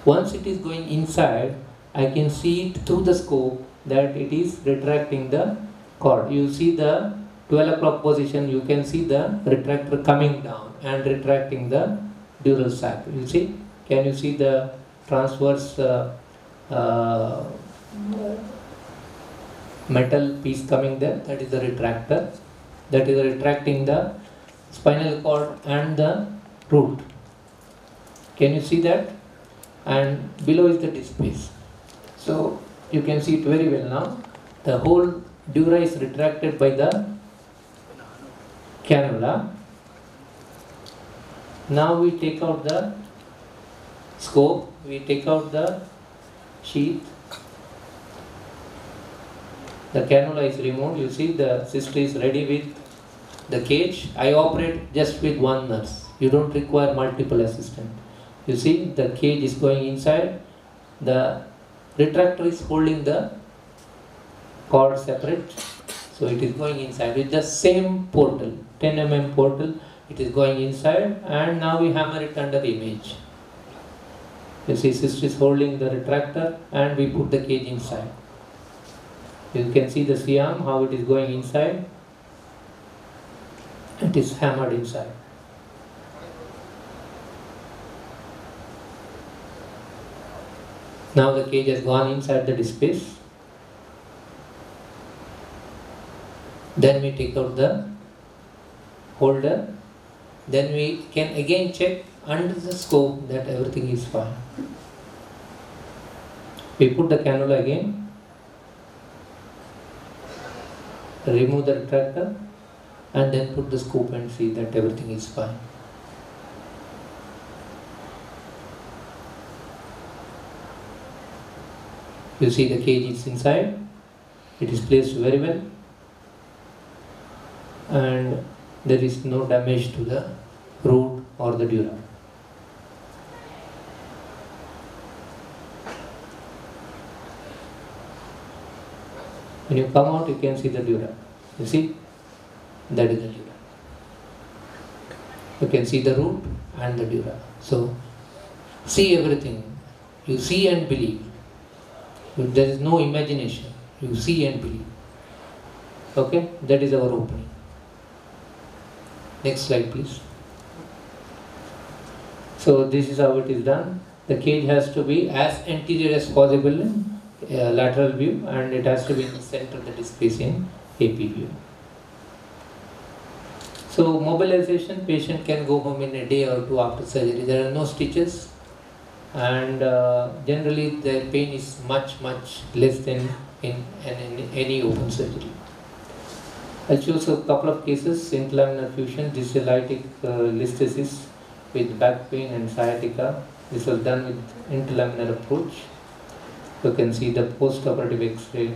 once it is going inside, I can see it through the scope that it is retracting the cord. You see the 12 o'clock position, you can see the retractor coming down and retracting the dural sac. You see? Can you see the transverse metal piece coming there? That is the retractor. That is retracting the spinal cord and the root. Can you see that? And below is the disc space. So you can see it very well now. The whole dura is retracted by the cannula. Now we take out the scope, we take out the sheath. The cannula is removed. You see the sister is ready with the cage. I operate just with one nurse. You don't require multiple assistants. You see the cage is going inside. The retractor is holding the cord separate. So it is going inside with the same portal, 10 mm portal. It is going inside, and now we hammer it under image. You see sister is holding the retractor and we put the cage inside. You can see the C-arm, how it is going inside. It is hammered inside. Now the cage has gone inside the disc space. Then we take out the holder. Then we can again check under the scope that everything is fine. We put the cannula again, remove the retractor, and then put the scope and see that everything is fine. You see the cage is inside, it is placed very well, and there is no damage to the root or the dura. When you come out, you can see the dura. You see? That is the dura. You can see the root and the dura. So, see everything. You see and believe. There is no imagination. You see and believe. Okay? That is our opening. Next slide, please. So, this is how it is done. The cage has to be as anterior as possible in lateral view, and it has to be in the center of the disc space in AP view. So mobilization, patient can go home in a day or two after surgery. There are no stitches, and generally the pain is much less than in any open surgery. I'll choose a couple of cases. Interlaminar fusion, dystolytic listhesis with back pain and sciatica. This was done with interlaminar approach. You can see the post-operative X-ray.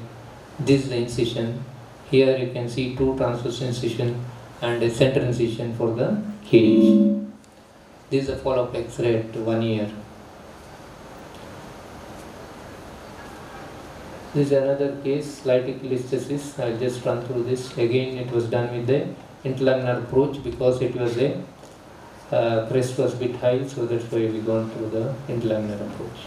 This is the incision. Here you can see two transverse incision and a center incision for the cage. This is a follow-up X-ray at 1 year. This is another case, lytic listhesis. I'll just run through this. Again, it was done with the interlaminar approach because it was a crest was a bit high, so that's why we gone through the interlaminar approach.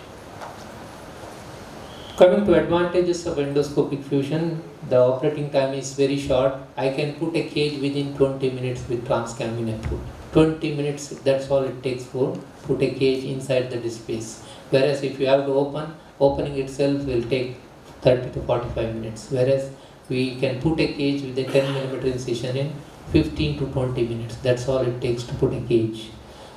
Coming to advantages of endoscopic fusion, the operating time is very short. I can put a cage within 20 minutes with transcamin approach. 20 minutes, that's all it takes for put a cage inside the disc space. Whereas if you have to opening itself will take 30 to 45 minutes. Whereas we can put a cage with a 10 millimeter incision in 15 to 20 minutes. That's all it takes to put a cage.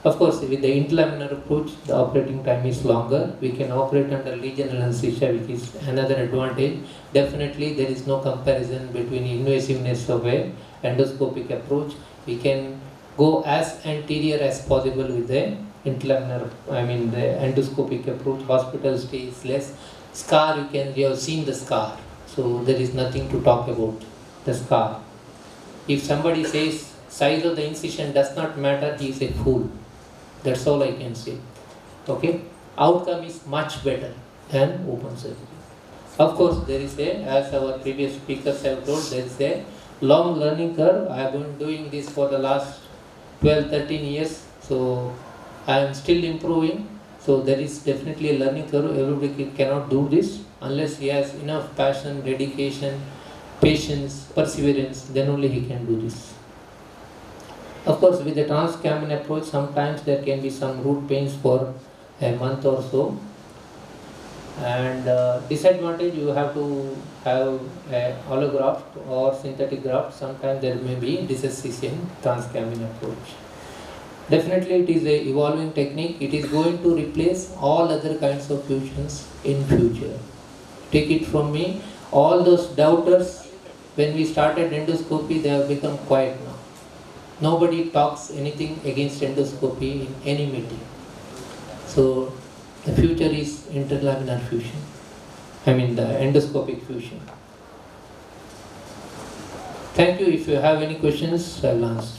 Of course, with the interlaminar approach, the operating time is longer. We can operate under lesional anesthesia, which is another advantage. Definitely, there is no comparison between invasiveness of a endoscopic approach. We can go as anterior as possible with the interlaminar, the endoscopic approach. Hospital stay is less. Scar, you have seen the scar. So, there is nothing to talk about the scar. If somebody says size of the incision does not matter, he is a fool. That's all I can say. Okay? Outcome is much better than open surgery. Of course, there is as our previous speakers have told, there is a long learning curve. I have been doing this for the last 12-13 years. So, I am still improving. So, there is definitely a learning curve. Everybody cannot do this unless he has enough passion, dedication, patience, perseverance. Then only he can do this. Of course, with the transcamin approach, sometimes there can be some root pains for a month or so. And disadvantage, you have to have a allograft or synthetic graft. Sometimes there may be disease in transcamin approach. Definitely, it is a evolving technique. It is going to replace all other kinds of fusions in future. Take it from me, all those doubters, when we started endoscopy, they have become quiet now. Nobody talks anything against endoscopy in any meeting. So, the future is interlaminar fusion. The endoscopic fusion. Thank you. If you have any questions, I will answer.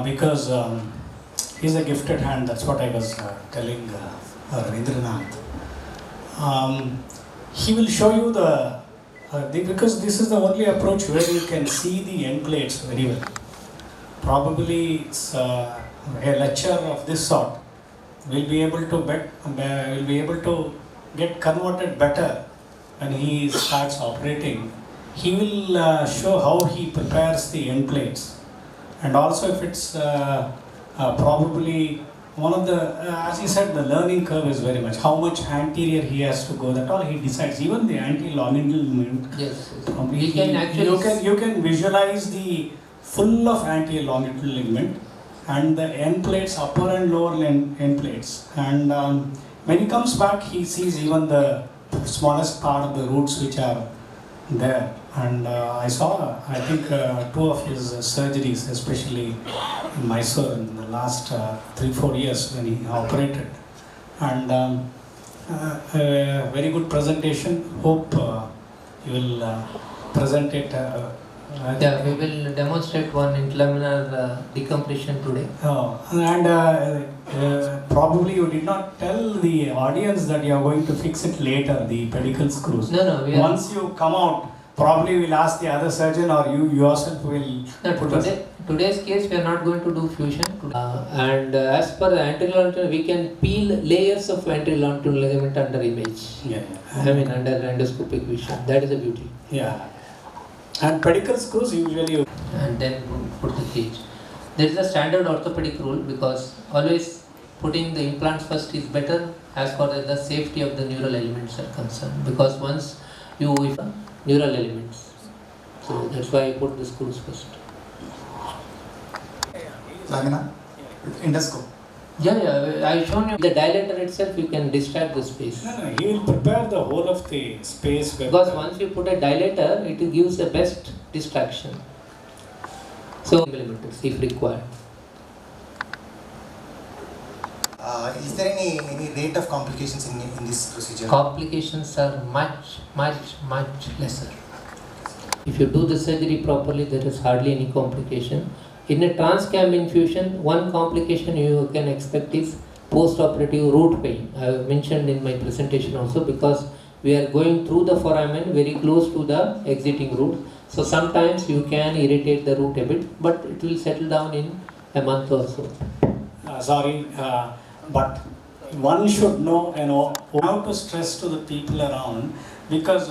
Because he's a gifted hand, that's what I was telling Indranath. He will show you because this is the only approach where you can see the end plates very well. Probably it's a lecture of this sort. will be able to get converted better when he starts operating. He will show how he prepares the end plates, and also if it's probably one of the, as he said, the learning curve is very much how much anterior he has to go. That all he decides. Even the anti-longitudinal movement. Yes. He can actually you can visualize the full of anti-longitudinal ligament and the end plates, upper and lower end plates. And when he comes back, he sees even the smallest part of the roots which are there. And I saw, I think, 2 of his surgeries, especially in Mysore in the last 3-4 years when he operated. And very good presentation. Hope you will present it. Yeah, we will demonstrate one interlaminar decompression today. Oh, and probably you did not tell the audience that you are going to fix it later, the pedicle screws. No, Once you come out, probably we'll ask the other surgeon or you yourself will today's case we are not going to do fusion. And as per the anterior, we can peel layers of anterior ligament under image. Yeah. I mean under endoscopic vision. That is the beauty. Yeah. And pedicle screws usually. And then put the cage. There is a standard orthopedic rule because always putting the implants first is better as far as the safety of the neural elements are concerned. Because once you neural elements, so that's why I put the screws first. Lamina, endoscope. Yeah, I shown you the dilator itself. You can distract the space. No, he will prepare the whole of the space. Because once you put a dilator, it gives the best distraction. So millimeters if required. Is there any rate of complications in this procedure? Complications are much lesser. If you do the surgery properly, there is hardly any complication. In a transcam infusion, one complication you can expect is post-operative root pain. I have mentioned in my presentation also because we are going through the foramen very close to the exiting root. So sometimes you can irritate the root a bit, but it will settle down in a month or so. But one should know, how to stress to the people around because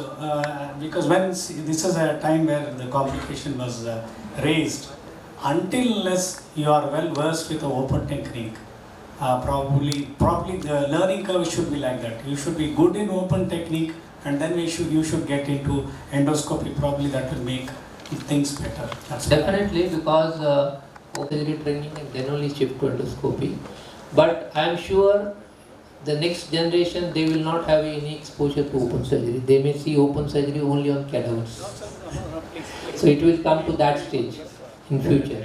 when this is a time where the complication was raised, unless you are well versed with the open technique, probably the learning curve should be like that. You should be good in open technique, and then you should get into endoscopy. Probably that will make things better. That's definitely because surgery training and then only shift to endoscopy. But I am sure the next generation they will not have any exposure to open surgery. They may see open surgery only on cadavers. So it will come to that stage in future.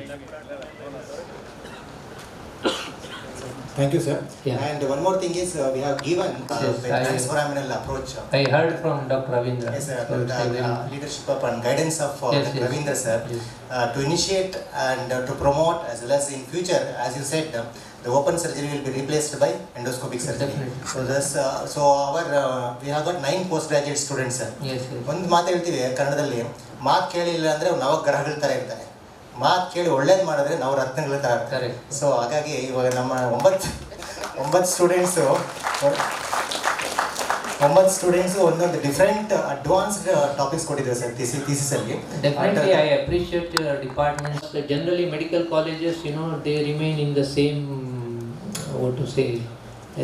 Thank you, sir. Yeah. And one more thing is we have given the transforaminal approach. I heard from Dr. Ravindra. Yes, sir. The leadership and guidance of Ravindra, sir, to initiate and to promote as well as in future, as you said, the open surgery will be replaced by endoscopic surgery. Definitely. So our we have got 9 postgraduate students, sir. Yes. ಒಂದು ಮಾತು ಹೇಳ್ತೀವಿ ಕನ್ನಡದಲ್ಲಿ, ಮಾತು ಕೇಳಿಲ್ಲ ಅಂದ್ರೆ ನವಗ್ರಹಗಳ ತರ ಇರ್ತಾರೆ, ಮಾತು ಕೇಳಿ ಒಳ್ಳೇದು ಮಾಡಿದ್ರೆ ನವರತ್ನಗಳ ತರ ಇರ್ತಾರೆ. ಸೊ ಹಾಗಾಗಿ ಇವಾಗ ನಮ್ಮ 9 ಸ್ಟೂಡೆಂಟ್ಸ್ ಒಂದೊಂದು ಡಿಫರೆಂಟ್ ಅಡ್ವಾನ್ಸ್ಡ್ ಟಾಪಿಕ್ಸ್ ಕೊಟ್ಟಿದ್ದಾರೆ ಸರ್ ಥೀಸಿಸ್ ಅಲ್ಲಿ. Definitely, I appreciate your departments. Generally, medical colleges, they remain in the same,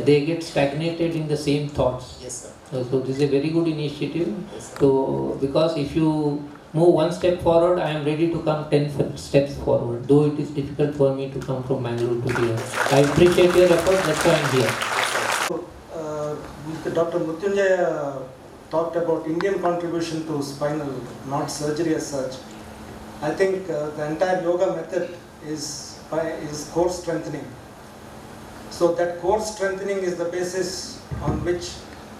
they get stagnated in the same thoughts. Yes, sir. So this is a very good initiative. Because if you move one step forward, I am ready to come 10 steps forward. Though it is difficult for me to come from Bangalore to here, I appreciate your effort. That's why I am here. Dr. Mrityunjaya talked about Indian contribution to spinal, not surgery as such. I think the entire yoga method is core strengthening. So that core strengthening is the basis on which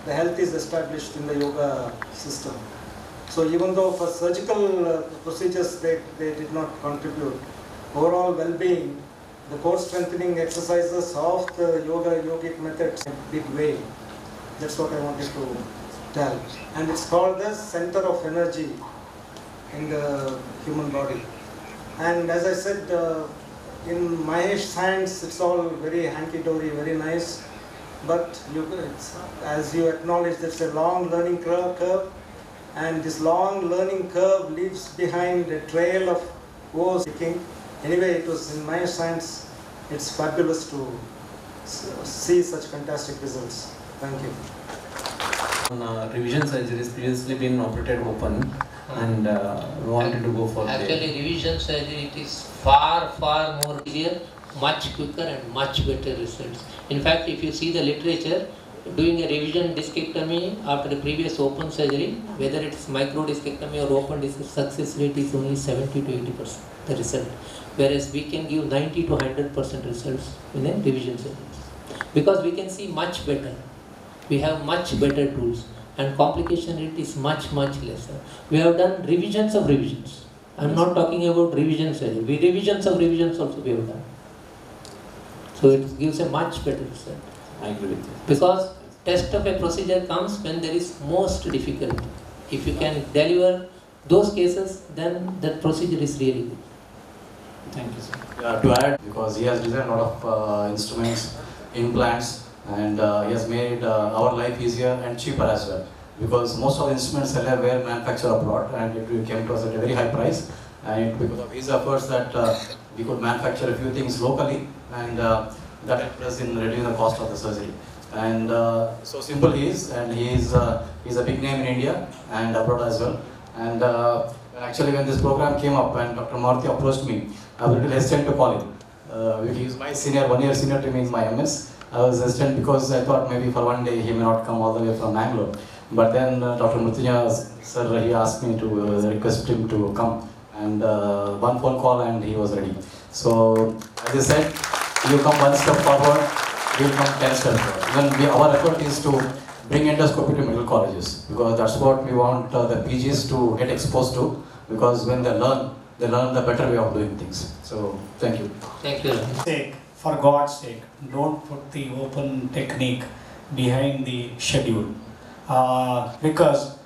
the health is established in the yoga system. So even though for surgical procedures they did not contribute, overall well-being, the core strengthening exercises of the yogic methods in a big way. That's what I wanted to tell. And it's called the center of energy in the human body. And as I said, in Mahesh science, it's all very hanky-dory, very nice. But as you acknowledged, it's a long learning curve, and this long learning curve leaves behind a trail of woes. Anyway, it was in Mahesh science. It's fabulous to see such fantastic results. Thank you. Revision surgeries previously been operated open, and we wanted to go for actually revision surgery. It is far more easier, much quicker and much better results. In fact, if you see the literature, doing a revision discectomy after the previous open surgery, whether it is micro discectomy or open discectomy, success rate is only 70 to 80% the result, whereas we can give 90 to 100% results in a revision surgery, because we can see much better. We have much better tools, and complication rate is much lesser. We have done revisions of revisions. I am not talking about revision surgery. Revisions of revisions also we have done. So it gives a much better result. I agree with you. Because test of a procedure comes when there is most difficulty. If you can deliver those cases, then that procedure is really good. Thank you, sir. Yeah, to add, because he has designed a lot of instruments, implants, and he has made our life easier and cheaper as well. Because most of the instruments were manufactured abroad, and it came to us at a very high price. And because of his efforts, that we could manufacture a few things locally, and that helped us in reducing the cost of the surgery. And so simple he is, and he's a big name in India and abroad as well. And actually, when this program came up and Dr. Maruti approached me, I was a little hesitant to call him. He is my senior, 1 year senior to me in my MS. I was hesitant because I thought maybe for one day he may not come all the way from Bangalore. But then Dr. Murthunya sir, he asked me to request him to come, and one phone call and he was ready. So as I said, you come one step forward, we will come 10 steps forward. Even our effort is to bring endoscopy to medical colleges, because that's what we want the PGs to get exposed to, because when they learn the better way of doing things. So thank you. Thank you. For God's sake, don't put the open technique behind the schedule, because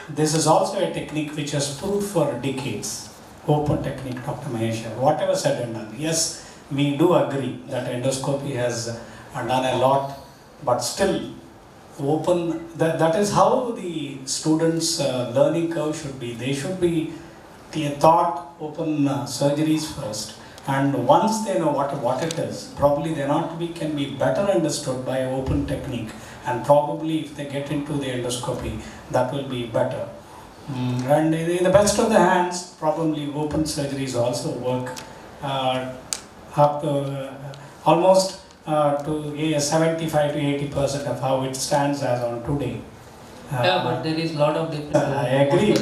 this is also a technique which has proved for decades. Open technique, Dr. Mahesh, whatever said and done. Yes, we do agree that endoscopy has done a lot, but still open, that is how the students' learning curve should be. They should be taught open surgeries first, and once they know what it is, probably they can be better understood by open technique, and probably if they get into the endoscopy, that will be better. And in the best of the hands, probably open surgeries also work up to almost to 75 to 80% of how it stands as on today. But there is a lot of difference. I agree,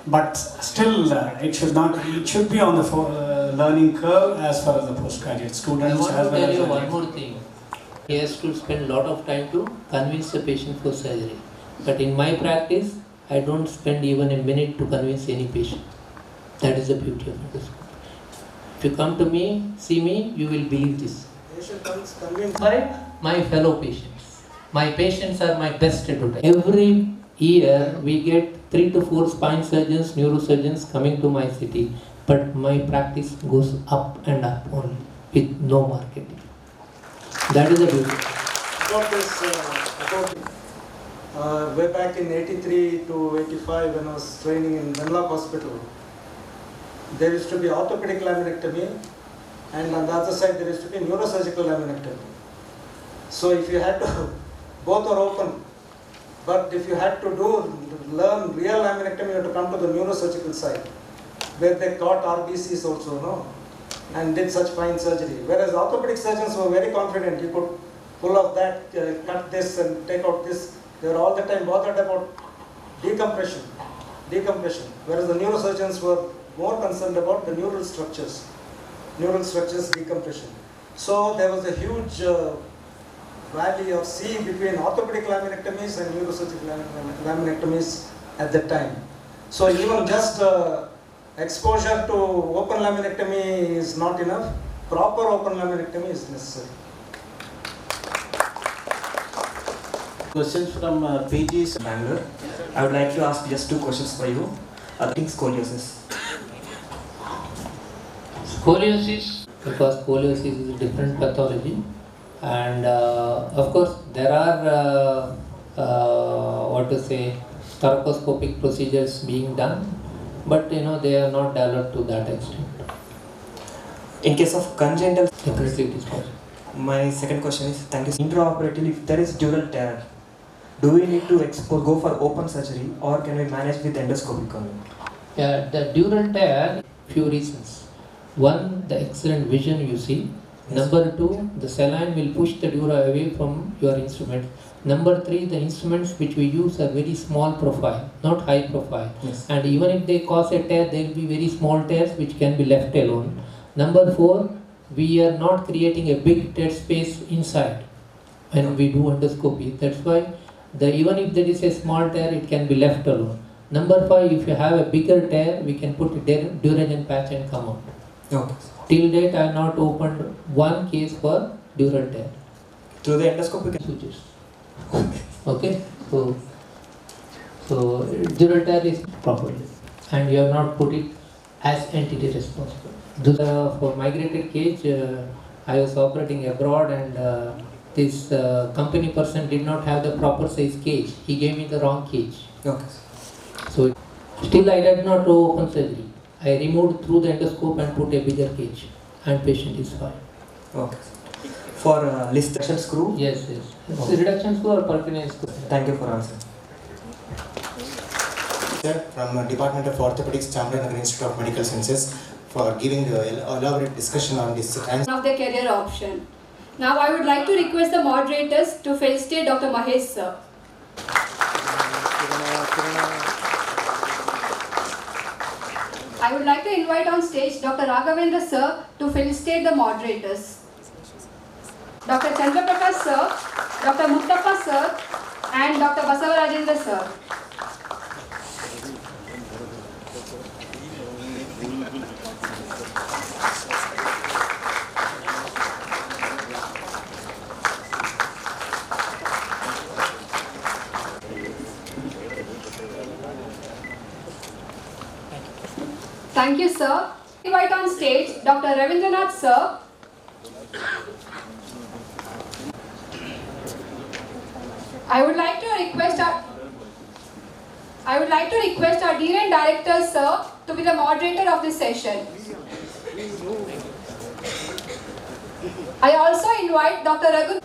but still it should be on the learning curve as far as the postgraduate students. I want to tell you one more thing. He has to spend a lot of time to convince the patient for surgery. But in my practice, I don't spend even a minute to convince any patient. That is the beauty of endoscopy. If you come to me, see me, you will believe this. By my fellow patients. My patients are my best advocate. Every year we get 3 to 4 spine surgeons, neurosurgeons coming to my city, but my practice goes up and up only with no marketing. That is the beauty. Way back in 83 to 85, when I was training in Bangalore Hospital, there used to be orthopedic laminectomy, and on the other side there used to be neurosurgical laminectomy. So if you had to, both are open, but if you had to learn real laminectomy, you had to come to the neurosurgical side, where they caught RBCs also, no? And did such fine surgery. Whereas orthopedic surgeons were very confident, you could pull off that, cut this and take out this. They were all the time bothered about decompression. Whereas the neurosurgeons were more concerned about the neural structures decompression. So there was a huge valley of sea between orthopedic laminectomies and neurosurgical laminectomies at that time. So even just exposure to open laminectomy is not enough. Proper open laminectomy is necessary. Questions from PGs Bangalore. I would like to ask just 2 questions for you. I think scoliosis. Scoliosis, because scoliosis is a different pathology, and of course there are thoracoscopic procedures being done, but they are not developed to that extent. In case of congenital, definitely it is possible. My second question is, thank you. Intraoperatively, if there is dural tear, do we need to go for open surgery or can we manage with endoscopic only? Yeah, the dural tear, few reasons. One, the excellent vision you see. Yes. Number two, the saline will push the dura away from your instrument. Number three, the instruments which we use are very small profile, not high profile. Yes. And even if they cause a tear, there will be very small tears which can be left alone. Number four, we are not creating a big tear space inside when we do endoscopy. That's why even if there is a small tear, it can be left alone. Number five, if you have a bigger tear, we can put a duragen patch and come out. Okay. Till date, I have not opened one case for dural tear. Through the endoscopic sutures. Okay. So dural tear is properly, and you have not put it as anterior as possible. For migrated cage, I was operating abroad, and this company person did not have the proper size cage. He gave me the wrong cage. Okay. So still I did not do open surgery. I removed through the endoscope and put a bigger cage, and patient is fine. Okay. For list reduction screw? Yes. Okay. Reduction screw or percutaneous screw? Thank you for answering. Sir, from Department of Orthopaedics, Chamarajanagara Institute of Medical Sciences, for giving elaborate discussion on this of the career option. Now I would like to request the moderators to felicitate Dr. Mahesh sir. I would like to invite on stage Dr. Raghavendra sir to felicitate the moderators. Dr. Chandraprakash sir, Dr. Muttappa sir, and Dr. Basavarajendra sir. Thank you, sir. Invite on stage Dr. Ravindranath, sir. I would like to request our Dean and Director, sir, to be the moderator of this session. I also invite Dr. Raghu.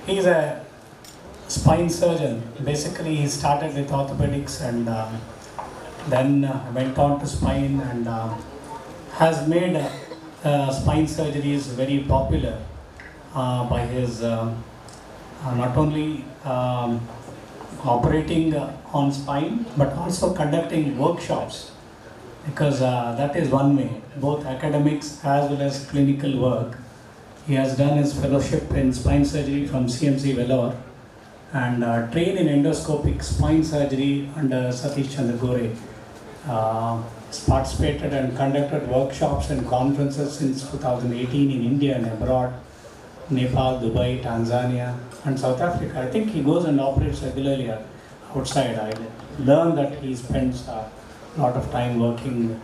He's a spine surgeon. Basically, he started with orthopedics and then went on to spine and has made spine surgeries very popular by his not only operating on spine but also conducting workshops, because that is one way, both academics as well as clinical work. He has done his fellowship in spine surgery from CMC Vellore and trained in endoscopic spine surgery under Satish Chandra Gore. Participated and conducted workshops and conferences since 2018 in India and abroad, Nepal, Dubai, Tanzania and South Africa. I think he goes and operates regularly outside. I learned that he spends a lot of time working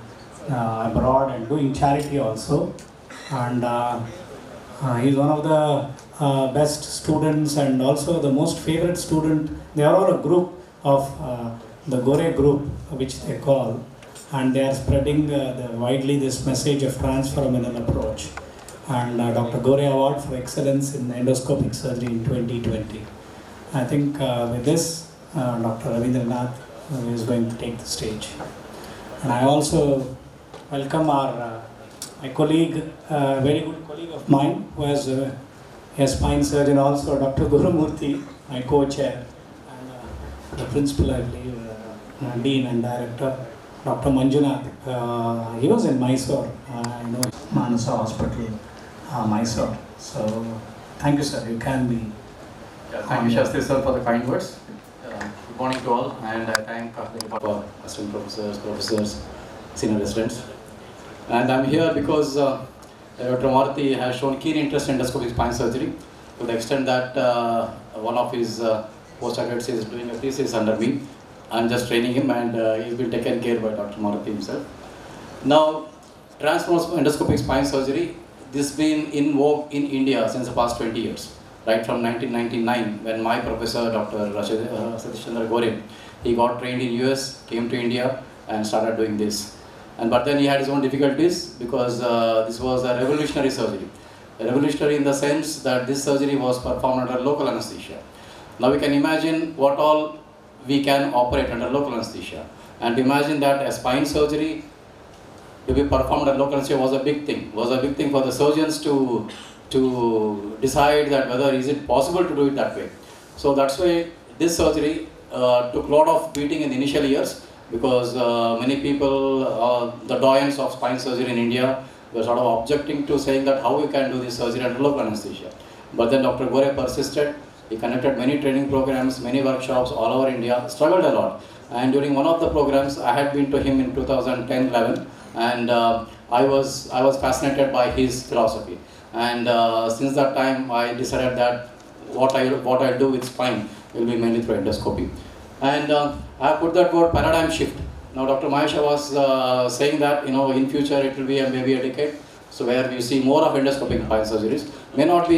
abroad and doing charity also. And he's one of the best students and also the most favorite student. They are all a group of the Gore group, which they call, and they are spreading widely this message of transforaminal approach. And Dr. Gore Award for Excellence in Endoscopic Surgery in 2020. I think with this, Dr. Ravindranath is going to take the stage. And I also welcome my colleague, very good colleague of mine, who is a spine surgeon also, Dr. Gurumurthy, my co-chair, and the principal, I believe, Dean and Director. Dr. Manjunath. He was in Mysore, I know, Manasa Hospital, Mysore. So, thank you, sir. You can be. Thank you, Shastri sir, for the kind words. Good morning to all, and I thank the Department of assistant professors, senior residents. And I'm here because Dr. Marthi has shown keen interest in endoscopic spine surgery to the extent that one of his postgraduates is doing a thesis under me. I'm just training him, and he's been taken care by Dr. Marthi himself. Now, transforaminal endoscopic spine surgery, this has been in vogue in India since the past 20 years. Right from 1999, when my professor, Dr. Rajiv, he got trained in US, came to India and started doing this. But then he had his own difficulties because this was a revolutionary surgery. Revolutionary in the sense that this surgery was performed under local anesthesia. Now we can imagine what all we can operate under local anesthesia. And imagine that a spine surgery to be performed under local anesthesia was a big thing. Was a big thing for the surgeons to decide that whether is it possible to do it that way. So that's why this surgery took a lot of beating in the initial years, because many people, the doyens of spine surgery in India, were sort of objecting to saying that how we can do this surgery under local anesthesia. But then Dr. Gore persisted. He conducted many training programs, many workshops all over India, struggled a lot. And during one of the programs, I had been to him in 2010-11, and I was fascinated by his philosophy. And since that time, I decided that what I do with spine will be mainly through endoscopy. And I put that word paradigm shift. Now, Dr. Mahesha was saying that in future it will be maybe a decade, so where we see more of endoscopic spine surgeries. May not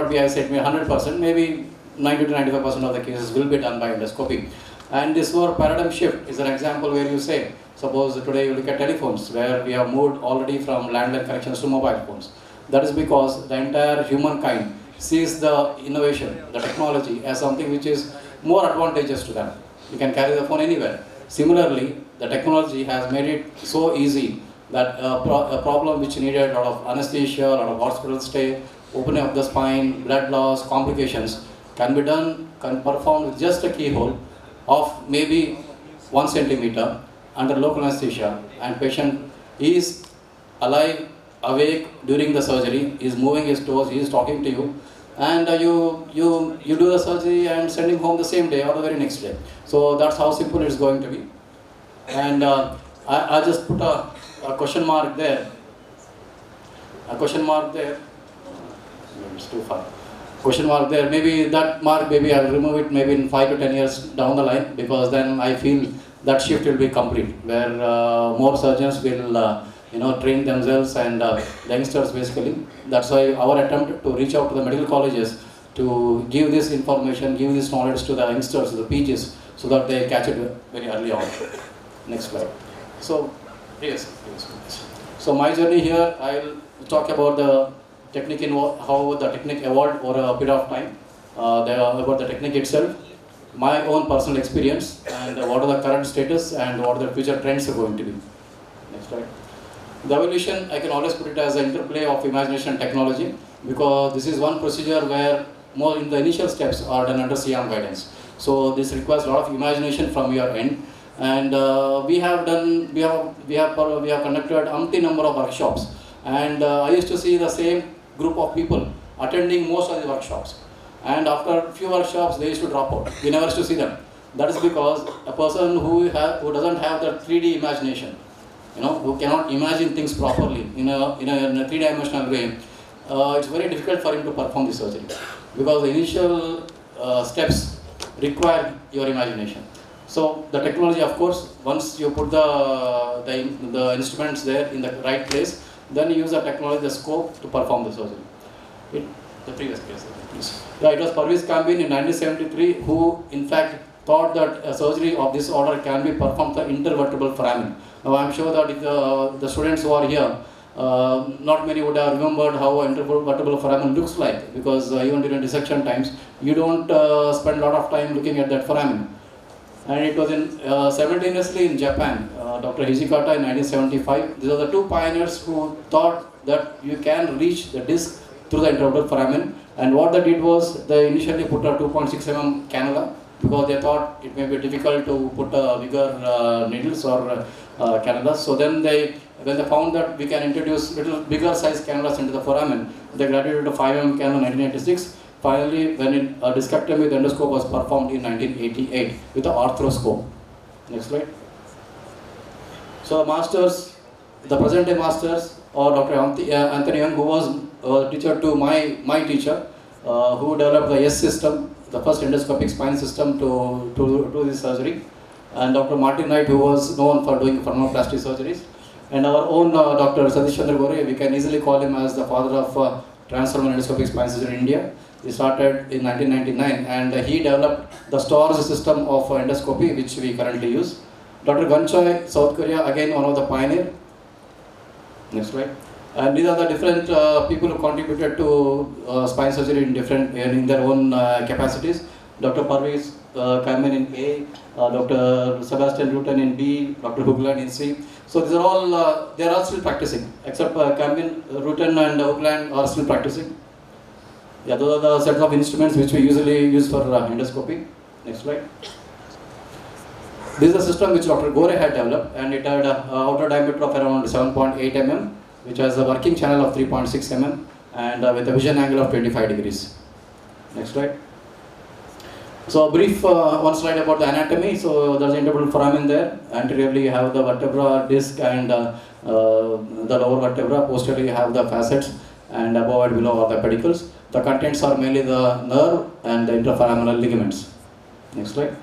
be I said 100%, maybe 90 to 95% of the cases will be done by endoscopy. And this word paradigm shift is an example where you say, suppose today you look at telephones, where we have moved already from landline connections to mobile phones. That is because the entire humankind sees the innovation, the technology as something which is more advantageous to them. You can carry the phone anywhere. Similarly, the technology has made it so easy that a problem which needed a lot of anesthesia, a lot of hospital stay, opening up the spine, blood loss, complications, can performed with just a keyhole of maybe 1 centimeter under local anesthesia, and patient is alive, awake during the surgery, is moving his toes, he is talking to you, and you do the surgery and send him home the same day or the very next day. So that's how simple it's going to be. And I just put a question mark there. It's too far. Question mark there. Maybe that mark, maybe I'll remove it maybe in 5 to 10 years down the line, because then I feel that shift will be complete, where more surgeons will train themselves and the youngsters basically. That's why our attempt to reach out to the medical colleges to give this information, give this knowledge to the youngsters, to the PGs, so that they catch it very early on. Next slide. So, yes. So my journey here, I'll talk about the technique, how the technique evolved over a period of time, about the technique itself, my own personal experience, and what are the current status and what are the future trends are going to be. Next slide. The evolution, I can always put it as an interplay of imagination and technology, because this is one procedure where more in the initial steps are done under CIMS guidance. So this requires a lot of imagination from your end, and we have conducted umpty number of workshops, and I used to see the same group of people attending most of the workshops, and after a few workshops they used to drop out. We never used to see them. That is because a person who doesn't have the 3D imagination, who cannot imagine things properly in a 3-dimensional way, it's very difficult for him to perform the surgery, because the initial steps require your imagination. So the technology, of course, once you put the instruments there in the right place, then you use the technology, the scope to perform the surgery. The previous case, please. Yeah, it was Parvez Kambin in 1973 who, in fact, thought that a surgery of this order can be performed the intervertebral foramen. Now, I am sure that if the students who are here, not many would have remembered how an intervertebral foramen looks like, because even during dissection times, you don't spend a lot of time looking at that foramen. And it was simultaneously in Japan, Dr. Hijikata in 1975. These are the two pioneers who thought that you can reach the disc through the intervertebral foramen. And what they did was, they initially put a 2.6 mm cannula because they thought it may be difficult to put bigger needles or cannulas. So then they found that we can introduce little bigger size cannulas into the foramen. They graduated to 5 mm cannula in 1996. Finally, when a discectomy with endoscope was performed in 1988 with the arthroscope. Next slide. So masters, the present day masters, or Dr. Anthony Young, who was teacher to my teacher, who developed the S system, the first endoscopic spine system to do this surgery, and Dr. Martin Knight, who was known for doing femoroplasty surgeries, and our own Dr. Satish Chandra Gore, we can easily call him as the father of transforaminal endoscopic spine surgery in India. He started in 1999, and he developed the STARS system of endoscopy, which we currently use. Dr. Ganchoi, South Korea, again one of the pioneers. Next slide. And these are the different people who contributed to spine surgery in their own capacities. Dr. Parvez Kamen in A, Dr. Sebastian Rutten in B, Dr. Hugland in C. So these are all, they are all still practicing, except Kamen, Rutten and Hugland are still practicing. Yeah, those are the sets of instruments which we usually use for endoscopy. Next slide. This is a system which Dr. Gore had developed, and it had an outer diameter of around 7.8 mm, which has a working channel of 3.6 mm, and with a vision angle of 25 degrees. Next slide. So a brief one slide about the anatomy. So there's an intervertebral foramen there. Anteriorly you have the vertebra disc and the lower vertebra. Posteriorly you have the facets, and above and below are the pedicles. The contents are mainly the nerve and the interforaminal ligaments. Next slide.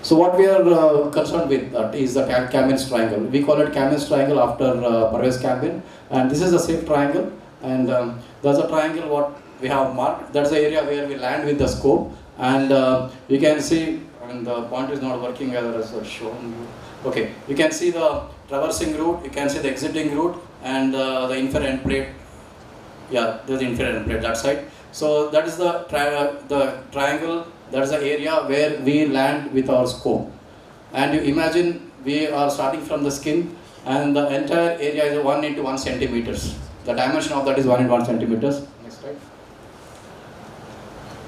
So what we are concerned with is the Kamin's triangle. We call it Kamin's triangle after Parvez Kamin, and this is a safe triangle. And there's a triangle what we have marked. That's the area where we land with the scope, and you can see. I mean, the point is not working as shown. Okay, you can see the traversing route. You can see the exiting route, and the inferior end plate. Yeah, there's the inferior end plate that side. So that is the triangle. That's the area where we land with our scope. And you imagine we are starting from the skin, and the entire area is 1 into 1 centimeters. The dimension of that is 1 into 1 centimeters. Next slide.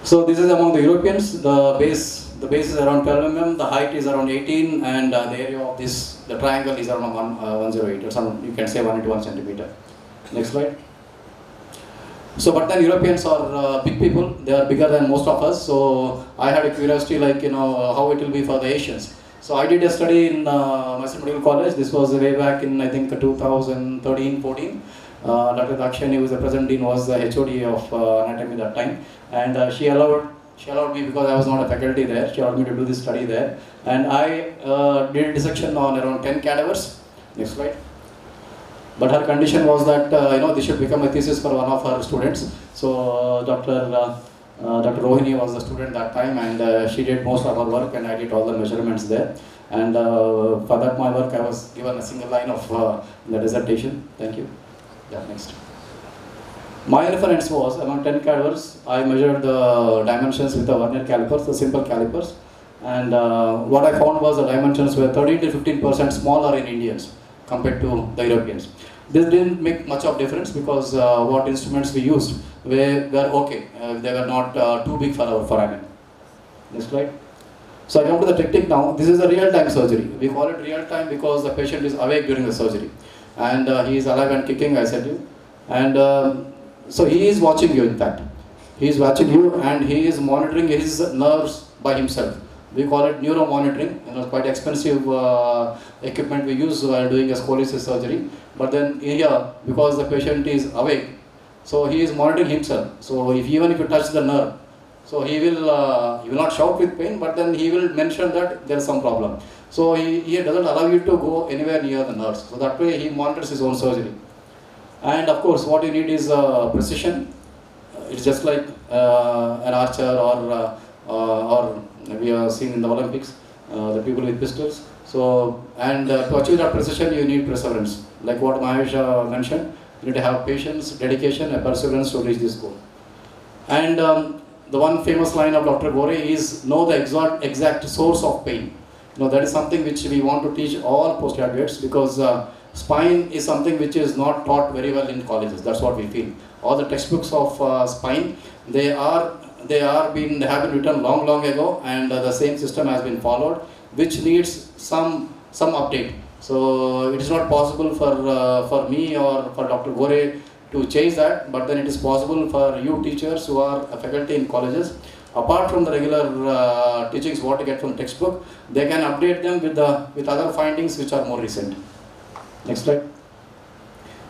So this is among the Europeans. The base is around 12 mm, the height is around 18, and the area of the triangle is around 108, or some, you can say 1 into 1 centimeter. Next slide. So, but then Europeans are big people, they are bigger than most of us, so I had a curiosity like, how it will be for the Asians. So I did a study in Mysore Medical College. This was way back in, I think, 2013-14. Dr. Dakshani, who was the present dean, was the HOD of anatomy that time, and she allowed me, because I was not a faculty there, she allowed me to do this study there, and I did dissection on around 10 cadavers. Next slide. But her condition was that this should become a thesis for one of her students. So Dr. Rohini was the student that time, and she did most of her work, and I did all the measurements there. And for that my work, I was given a single line of the dissertation. Thank you. Yeah, next. My reference was among 10 cadavers. I measured the dimensions with the vernier calipers, the simple calipers, and what I found was the dimensions were 30 to 15% smaller in Indians compared to the Europeans. This didn't make much of difference because what instruments we used were okay. They were not too big for our foramen. Next slide. So I come to the technique now. This is a real-time surgery. We call it real-time because the patient is awake during the surgery, and he is alive and kicking, I said to you. And so he is watching you, in fact. He is watching you, and he is monitoring his nerves by himself. We call it neuromonitoring. Quite expensive equipment we use while doing a scoliosis surgery. But then here, because the patient is awake, so he is monitoring himself. So even if you touch the nerve, so he will not shout with pain, but then he will mention that there is some problem. So he doesn't allow you to go anywhere near the nerves. So that way he monitors his own surgery. And of course, what you need is precision. It's just like an archer or we are seen in the Olympics, the people with pistols. So, and to achieve that precision, you need perseverance. Like what Mahesh mentioned, you need to have patience, dedication, and perseverance to reach this goal. And the one famous line of Dr. Gore is, know the exact source of pain. That is something which we want to teach all postgraduates, because spine is something which is not taught very well in colleges. That's what we feel. All the textbooks of spine, they are they have been written long ago, and the same system has been followed, which needs some update. So it is not possible for me or for Dr. Gore to change that, but then it is possible for you teachers who are a faculty in colleges. Apart from the regular teachings what you get from textbook, they can update them with other findings which are more recent. Next slide.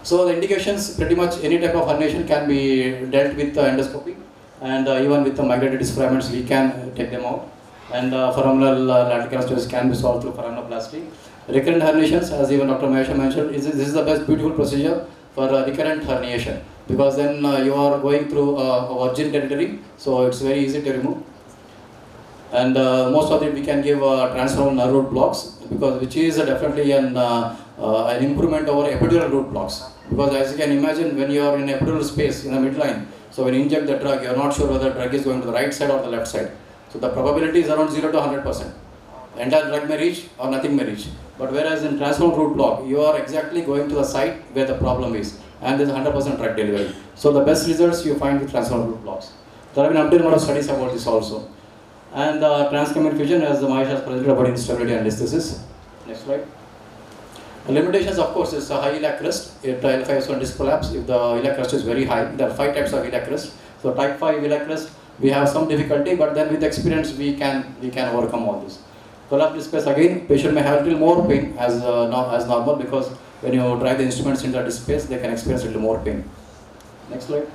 So the indications, pretty much any type of herniation can be dealt with endoscopy, and even with the migrated disc fragments we can take them out. And foraminal lateral stenosis can be solved through foraminoplasty. Recurrent herniations, as even Dr. Mahesha mentioned, this is the best beautiful procedure for recurrent herniation, because then you are going through a virgin territory, so it's very easy to remove. And most of it we can give transforaminal nerve root blocks, because which is definitely an improvement over epidural root blocks. Because as you can imagine, when you are in epidural space in the midline, so when you inject the drug, you are not sure whether the drug is going to the right side or the left side. So the probability is around 0 to 100%. The entire drug may reach or nothing may reach. But whereas in transforaminal root block, you are exactly going to the site where the problem is, and there is 100% drug delivery. So the best results you find with transforaminal root blocks. There have been updated a lot of studies about this also. And transcranial fusion, as Mahesha has presented about instability and listhesis. Next slide. The limitations, of course, is a high iliac crest. If the L5 is one disc collapse, if the iliac crest is very high, there are 5 types of iliac crest. So type 5 iliac crest, we have some difficulty, but then with experience we can overcome all this. Collapsed disc space, again, patient may have a little more pain as normal, because when you drive the instruments into the disc space, they can experience a little more pain. Next slide.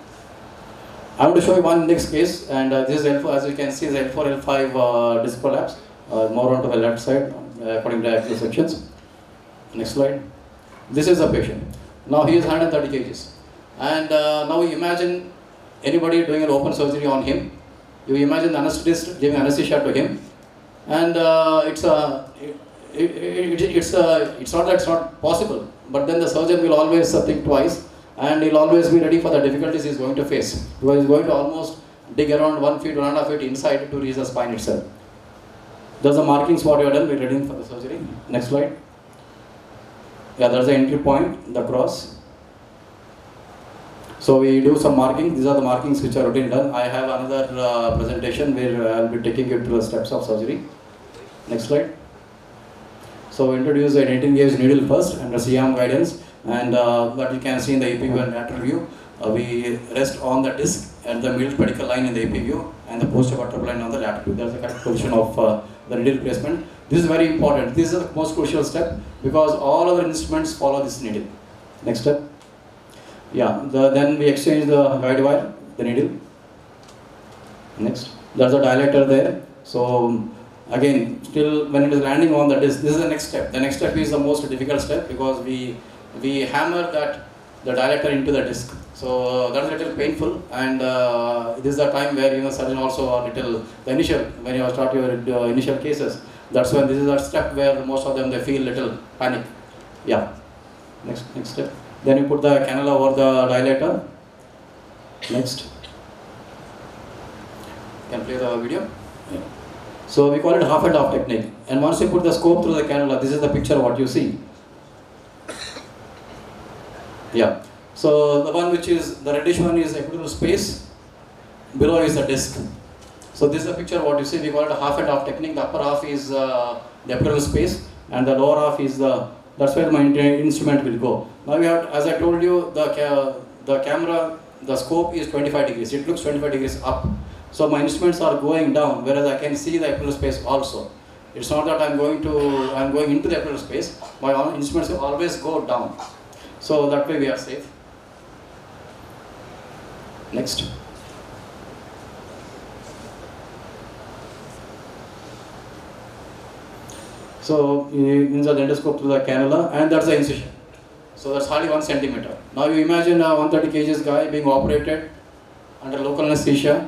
I want to show you one next case, and this is L4, as you can see, is L4, L5 disc collapse, more onto the left side, according to the axial sections. Next slide. This is a patient. Now he is 130 kgs, and now you imagine anybody doing an open surgery on him. You imagine the anesthetist giving anesthesia to him, and it's not that it's not possible, but then the surgeon will always think twice, and he'll always be ready for the difficulties he's going to face, because he's going to almost dig around 1 feet, 1.5 feet inside to reach the spine itself. There's the markings what you have done, we're ready for the surgery. Next slide. Yeah, there's the entry point, the cross. So we do some marking. These are the markings which are routinely done. I have another presentation where I'll be taking you through the steps of surgery. Next slide. So we introduce an 18 gauge needle first under CIMS guidance, and what you can see in the AP view and lateral view, we rest on the disc and the middle pedicle line in the AP view and the post-vertebral line on the lateral view. That's the correct position of the needle placement. This is very important. This is the most crucial step, because all other instruments follow this needle. Next step. Yeah, then we exchange the guide wire, the needle. Next. There's a dilator there. So again, still when it is landing on the disc, this is the next step. The next step is the most difficult step, because we hammer the dilator into the disc. So that's a little painful, and this is the time where surgeon also a little, the initial, when you start your initial cases, that's when this is a step where most of them they feel little panic. Yeah. Next step. Then you put the cannula over the dilator. Next. Can play the video? Yeah. So we call it half and half technique. And once you put the scope through the cannula, this is the picture what you see. Yeah. So the one which is, the reddish one is epidural space, below is the disc. So this is the picture what you see, we call it a half and half technique. The upper half is the epidural space, and the lower half is that's where my instrument will go. Now we have, as I told you, the camera, the scope is 25 degrees, it looks 25 degrees up. So my instruments are going down, whereas I can see the epidural space also. It's not that I'm going into the epidural space, my instruments will always go down. So that way we are safe. Next. So you insert the endoscope through the cannula, and that's the incision. So that's hardly 1 centimeter. Now you imagine a 130 kg guy being operated under local anesthesia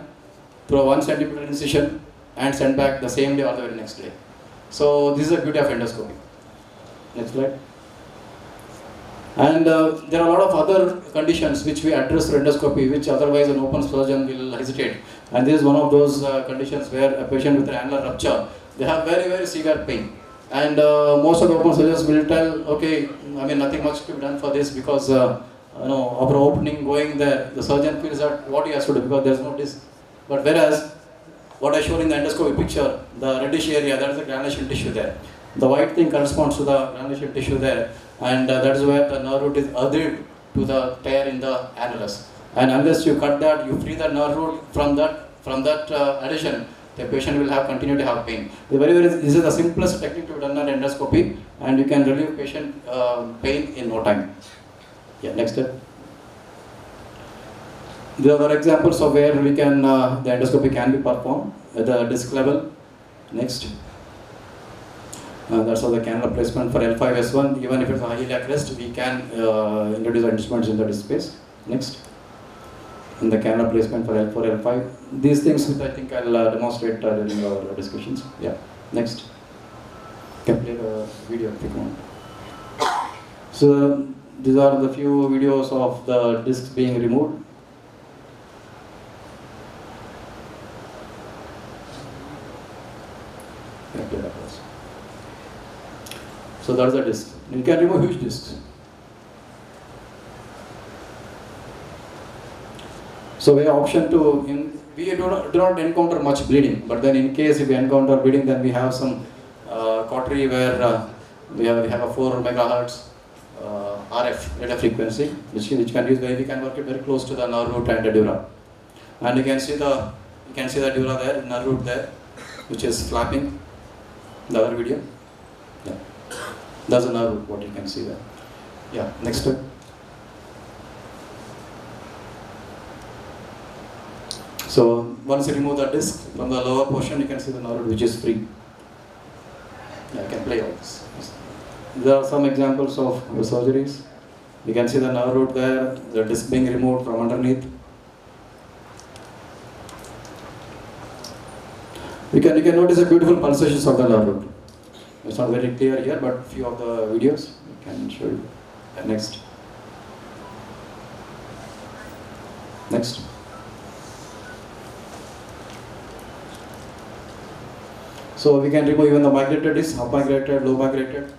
through a 1 centimeter incision and sent back the same day or the very next day. So this is the beauty of endoscopy. Next slide. And there are a lot of other conditions which we address through endoscopy, which otherwise an open surgeon will hesitate. And this is one of those conditions where a patient with an annular rupture, they have very, very severe pain. And most of the open surgeons will tell, okay, I mean nothing much to be done for this, because after opening, going there, the surgeon feels that what he has to do, because there is no disc. But whereas, what I showed in the endoscopy picture, the reddish area, that is the granulation tissue there. The white thing corresponds to the granulation tissue there, and that is where the nerve root is adhered to the tear in the annulus. And unless you cut that, you free the nerve root from that adhesion, the patient will continue to have pain. This is the simplest technique to be done on endoscopy, and you can relieve patient pain in no time. Yeah, next step. There are examples of where we can the endoscopy can be performed at the disc level. Next. That's all the cannula placement for L5S1. Even if it's a iliac crest, we can introduce our instruments in the disc space. Next. And the cannula placement for L4, L5. These things which I think I'll demonstrate during our discussions. Yeah. Next. Can play the video if you want. So these are the few videos of the discs being removed. So that's the disc. You can remove huge discs. So we have option to, we do not encounter much bleeding, but then in case if we encounter bleeding, then we have some cautery where we have a 4 megahertz RF data frequency, which can use where we can work it very close to the nerve root and the dura. And you can see the dura there, nerve root there, which is flapping. The other video. Yeah. That's a nerve root, what you can see there. Yeah, next step. So once you remove the disc from the lower portion, you can see the nerve root which is free. Yeah, I can play all this. There are some examples of the surgeries. You can see the nerve root there, the disc being removed from underneath. You can notice the beautiful pulsations of the nerve root. It's not very clear here, but few of the videos I can show you. Next. Next. So we can remove even the migrated disc, up migrated, low migrated.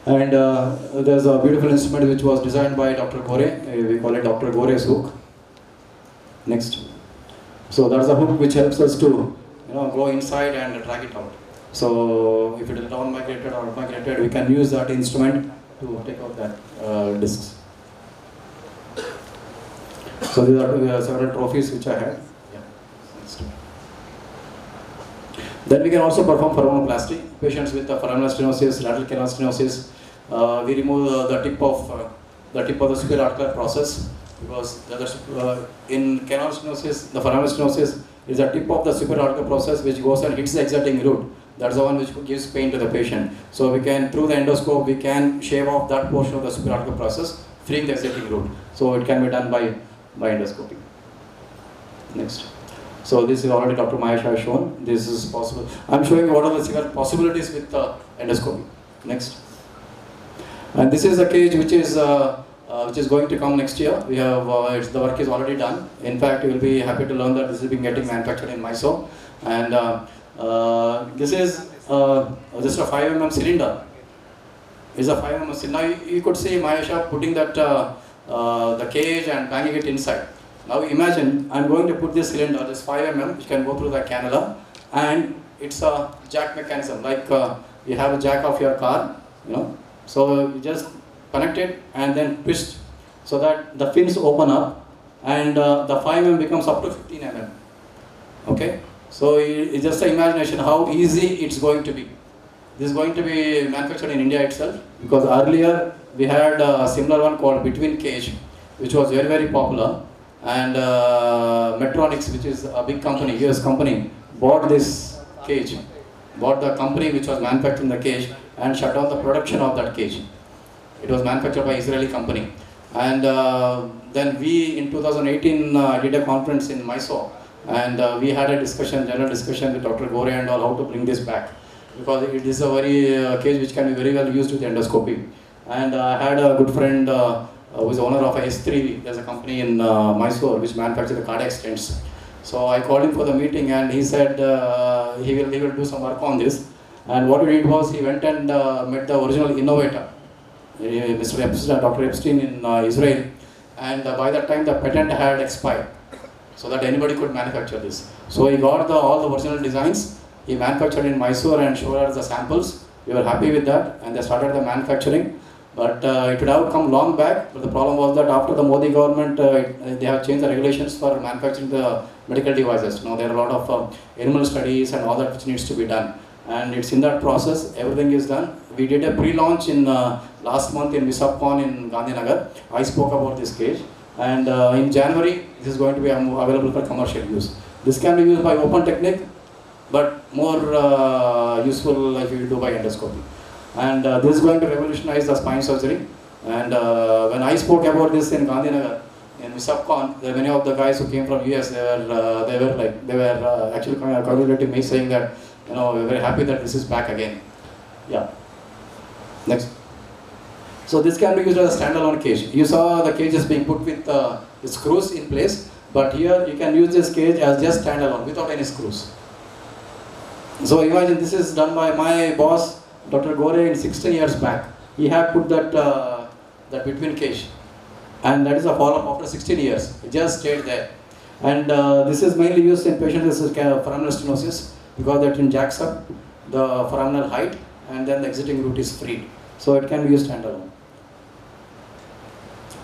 And there's a beautiful instrument which was designed by Dr. Gore. We call it Dr. Gore's hook. Next. So that's a hook which helps us to go inside and drag it out. So if it is down migrated or up migrated, we can use that instrument to take out that discs. So these are several trophies which I had. Yeah. Next. Then we can also perform foraminoplasty. Patients with foraminal stenosis, lateral canal stenosis, we remove the tip of the superior articular process, because in canal stenosis, the foraminal stenosis is the tip of the superior articular process which goes and hits the exerting root. That's the one which gives pain to the patient. So we can, through the endoscope, we can shave off that portion of the superior articular process, freeing the exerting root. So it can be done by endoscopy. Next. So this is already Dr. Mahesh has shown. This is possible. I'm showing you what are the possibilities with endoscopy. Next. And this is a cage which is going to come next year. We have the work is already done. In fact, you will be happy to learn that this is being getting manufactured in Mysore. And this is just a 5 mm cylinder. It's a 5 mm cylinder. Now you could see Mahesh putting that the cage and banging it inside. Now imagine I'm going to put this cylinder, this 5 mm, which can go through the cannula, and it's a jack mechanism, like you have a jack of your car, So you just connect it and then twist so that the fins open up and the 5 mm becomes up to 15 mm. Okay? So it's just an imagination how easy it's going to be. This is going to be manufactured in India itself, because earlier we had a similar one called between cage, which was very, very popular. And Medtronics, which is a big company, US company, bought this cage, bought the company which was manufacturing the cage and shut down the production of that cage. It was manufactured by Israeli company. And then we, in 2018, did a conference in Mysore, and we had a discussion, general discussion with Dr. Gore and all, how to bring this back. Because it is a very cage which can be very well used with endoscopy. And I had a good friend who is owner of S3, there's a company in Mysore which manufactures the cardiac stents. So I called him for the meeting and he said he will do some work on this. And what he did was he went and met the original innovator, Mr. Epstein, Dr. Epstein in Israel. And by that time the patent had expired. so that anybody could manufacture this. So he got all the original designs, he manufactured in Mysore and showed us the samples. We were happy with that, and they started the manufacturing. But it would have come long back, but the problem was that after the Modi government, they have changed the regulations for manufacturing the medical devices. Now there are a lot of animal studies and all that which needs to be done. And it's in that process, everything is done. We did a pre-launch in last month in Mysore in Gandhi. I spoke about this cage. And in January, this is going to be available for commercial use. This can be used by open technique, but more useful if you do by endoscopy. And this is going to revolutionize the spine surgery. And when I spoke about this in Gandhinagar, in Mysore, there were many of the guys who came from US. They were actually congratulating me, saying that we're very happy that this is back again. Yeah. Next. So this can be used as a standalone cage. You saw the cage is being put with the screws in place, but here you can use this cage as just standalone without any screws. So imagine this is done by my boss, Dr. Gore, in 16 years back. He had put that between cage, and that is a follow-up after 16 years. It just stayed there. And this is mainly used in patients with foraminal stenosis, because that jacks up the foraminal height and then the exiting route is freed. So it can be used standalone.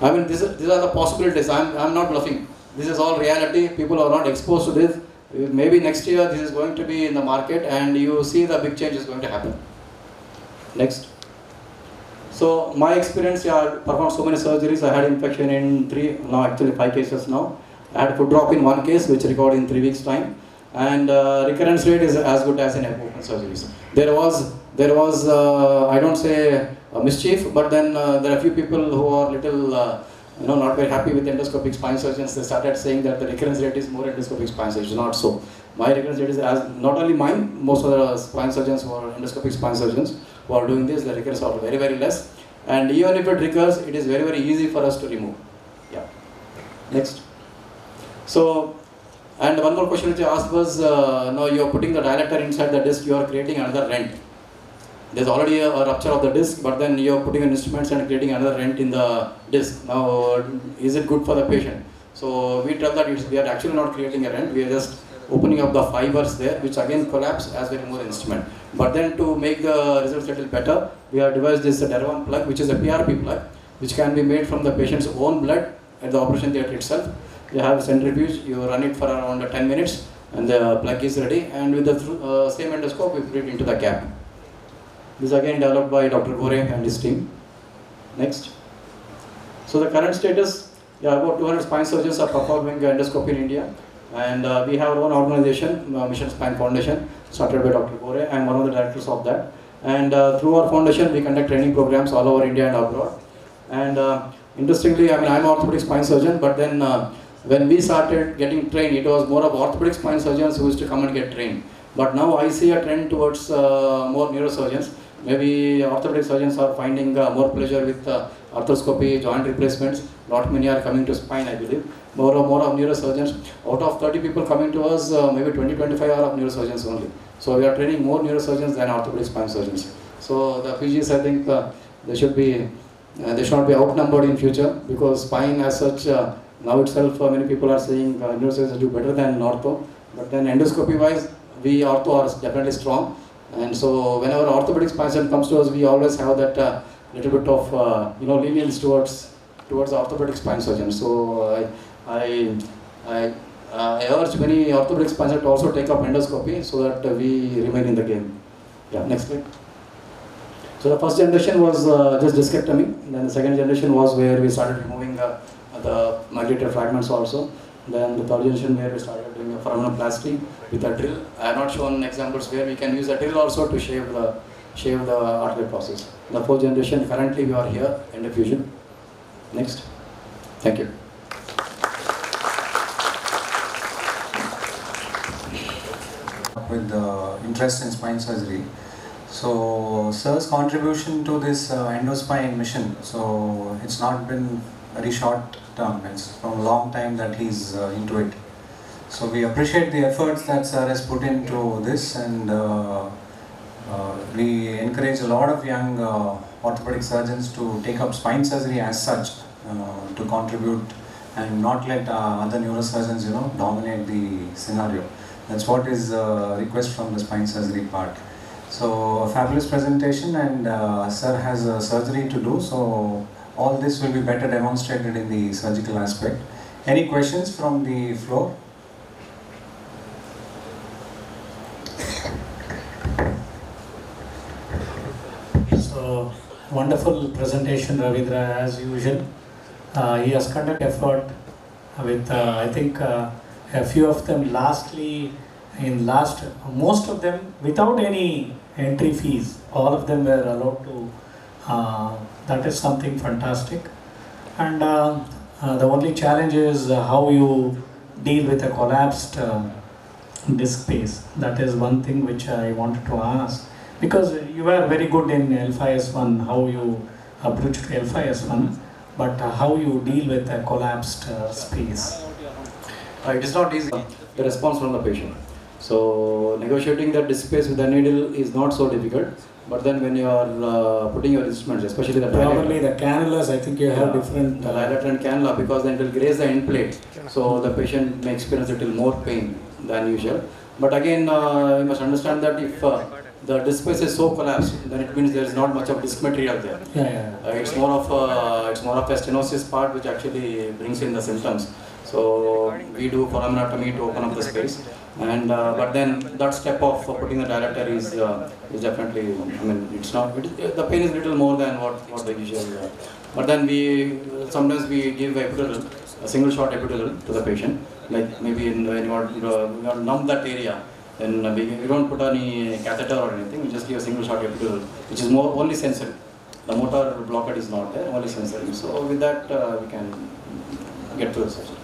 I mean, these are the possibilities. I'm not bluffing. This is all reality. People are not exposed to this. Maybe next year this is going to be in the market and you see the big change is going to happen. Next. So my experience, I performed so many surgeries. I had infection in 5 cases now. I had foot drop in 1 case, which recorded in 3 weeks time. And recurrence rate is as good as in open surgeries. There was I don't say mischief, but then there are a few people who are little not very happy with endoscopic spine surgeons. They started saying that the recurrence rate is more endoscopic spine surgeons. Not so. My recurrence rate is not only mine, most of the spine surgeons who are endoscopic spine surgeons who are doing this, the recurrence are very, very less. And even if it recurs, it is very, very easy for us to remove. Yeah. Next. So, and one more question which I asked was, no, you are putting the dilator inside the disc, you are creating another rent. There's already a rupture of the disc, but then you are putting in instruments and creating another rent in the disc. Now, is it good for the patient? So we tell that we are actually not creating a rent, we are just opening up the fibers there, which again collapse as we remove the instrument. But then to make the results a little better, we have devised this Dervan plug, which is a PRP plug, which can be made from the patient's own blood at the operation theatre itself. You have a centrifuge, you run it for around 10 minutes and the plug is ready, and with the same endoscope we put it into the cap. This is again developed by Dr. Gore and his team. Next. So the current status, about 200 spine surgeons are performing endoscopy in India, and we have our own organization, Mission Spine Foundation, started by Dr. Gore. I am one of the directors of that. And through our foundation we conduct training programs all over India and abroad. And interestingly, I mean, I am an orthopedic spine surgeon, but then when we started getting trained, it was more of orthopedic spine surgeons who used to come and get trained. But now I see a trend towards more neurosurgeons. Maybe orthopedic surgeons are finding more pleasure with arthroscopy, joint replacements. Not many are coming to spine, I believe. More of neurosurgeons. Out of 30 people coming to us, maybe 20-25 are of neurosurgeons only. So we are training more neurosurgeons than orthopedic spine surgeons. So the PGs, I think they should not be outnumbered in future, because spine as such, now itself many people are saying neurosurgeons do better than ortho. But then endoscopy wise, we ortho are definitely strong. And so whenever orthopedic spine surgeon comes to us, we always have that little bit of lenience towards orthopedic spine surgeons. So I urge many orthopedic spine surgeons to also take up endoscopy so that we remain in the game. Yeah, next slide. So the first generation was just discectomy. Then the second generation was where we started removing the migrated fragments also. Then the third generation where we started doing a foraminoplasty with a drill. I have not shown examples where we can use a drill also to shave the artery process. The fourth generation, currently we are here, endofusion. Next. Thank you. With interest in spine surgery. So sir's contribution to this Endospine mission, so it's not been very short term, it's from a long time that he's into it. So we appreciate the efforts that sir has put into this, and we encourage a lot of young orthopedic surgeons to take up spine surgery as such, to contribute and not let other neurosurgeons, dominate the scenario. That's what is request from the spine surgery part. So a fabulous presentation, and sir has a surgery to do, so all this will be better demonstrated in the surgical aspect. Any questions from the floor? So, wonderful presentation, Ravindra, as usual. He has conducted effort with, I think, a few of them most of them without any entry fees. All of them were allowed to, that is something fantastic. And the only challenge is how you deal with a collapsed disc space. That is one thing which I wanted to ask. Because you were very good in L5S1, how you approach to L5S1, but how you deal with a collapsed space. It is not easy, the response from the patient. So negotiating the disc space with the needle is not so difficult, but then when you are putting your instruments, especially the probably the cannulas, I think you have different dilator and cannula, because then it will graze the end plate, so the patient may experience a little more pain than usual. But again, you must understand that if the disc space is so collapsed, then it means there is not much of disc material there. It's more of a stenosis part which actually brings in the symptoms. So we do foraminotomy to open up the space, and but then that step of putting the dilator is definitely, I mean, it's not, the pain is little more than what the usual. But then sometimes we give epidural, a single shot epidural to the patient, like maybe when you want to numb that area. Then we don't put any catheter or anything, we just give a single shot epidural, which is more only sensory. The motor blockade is not there, only sensory. So with that we can get to the surgery.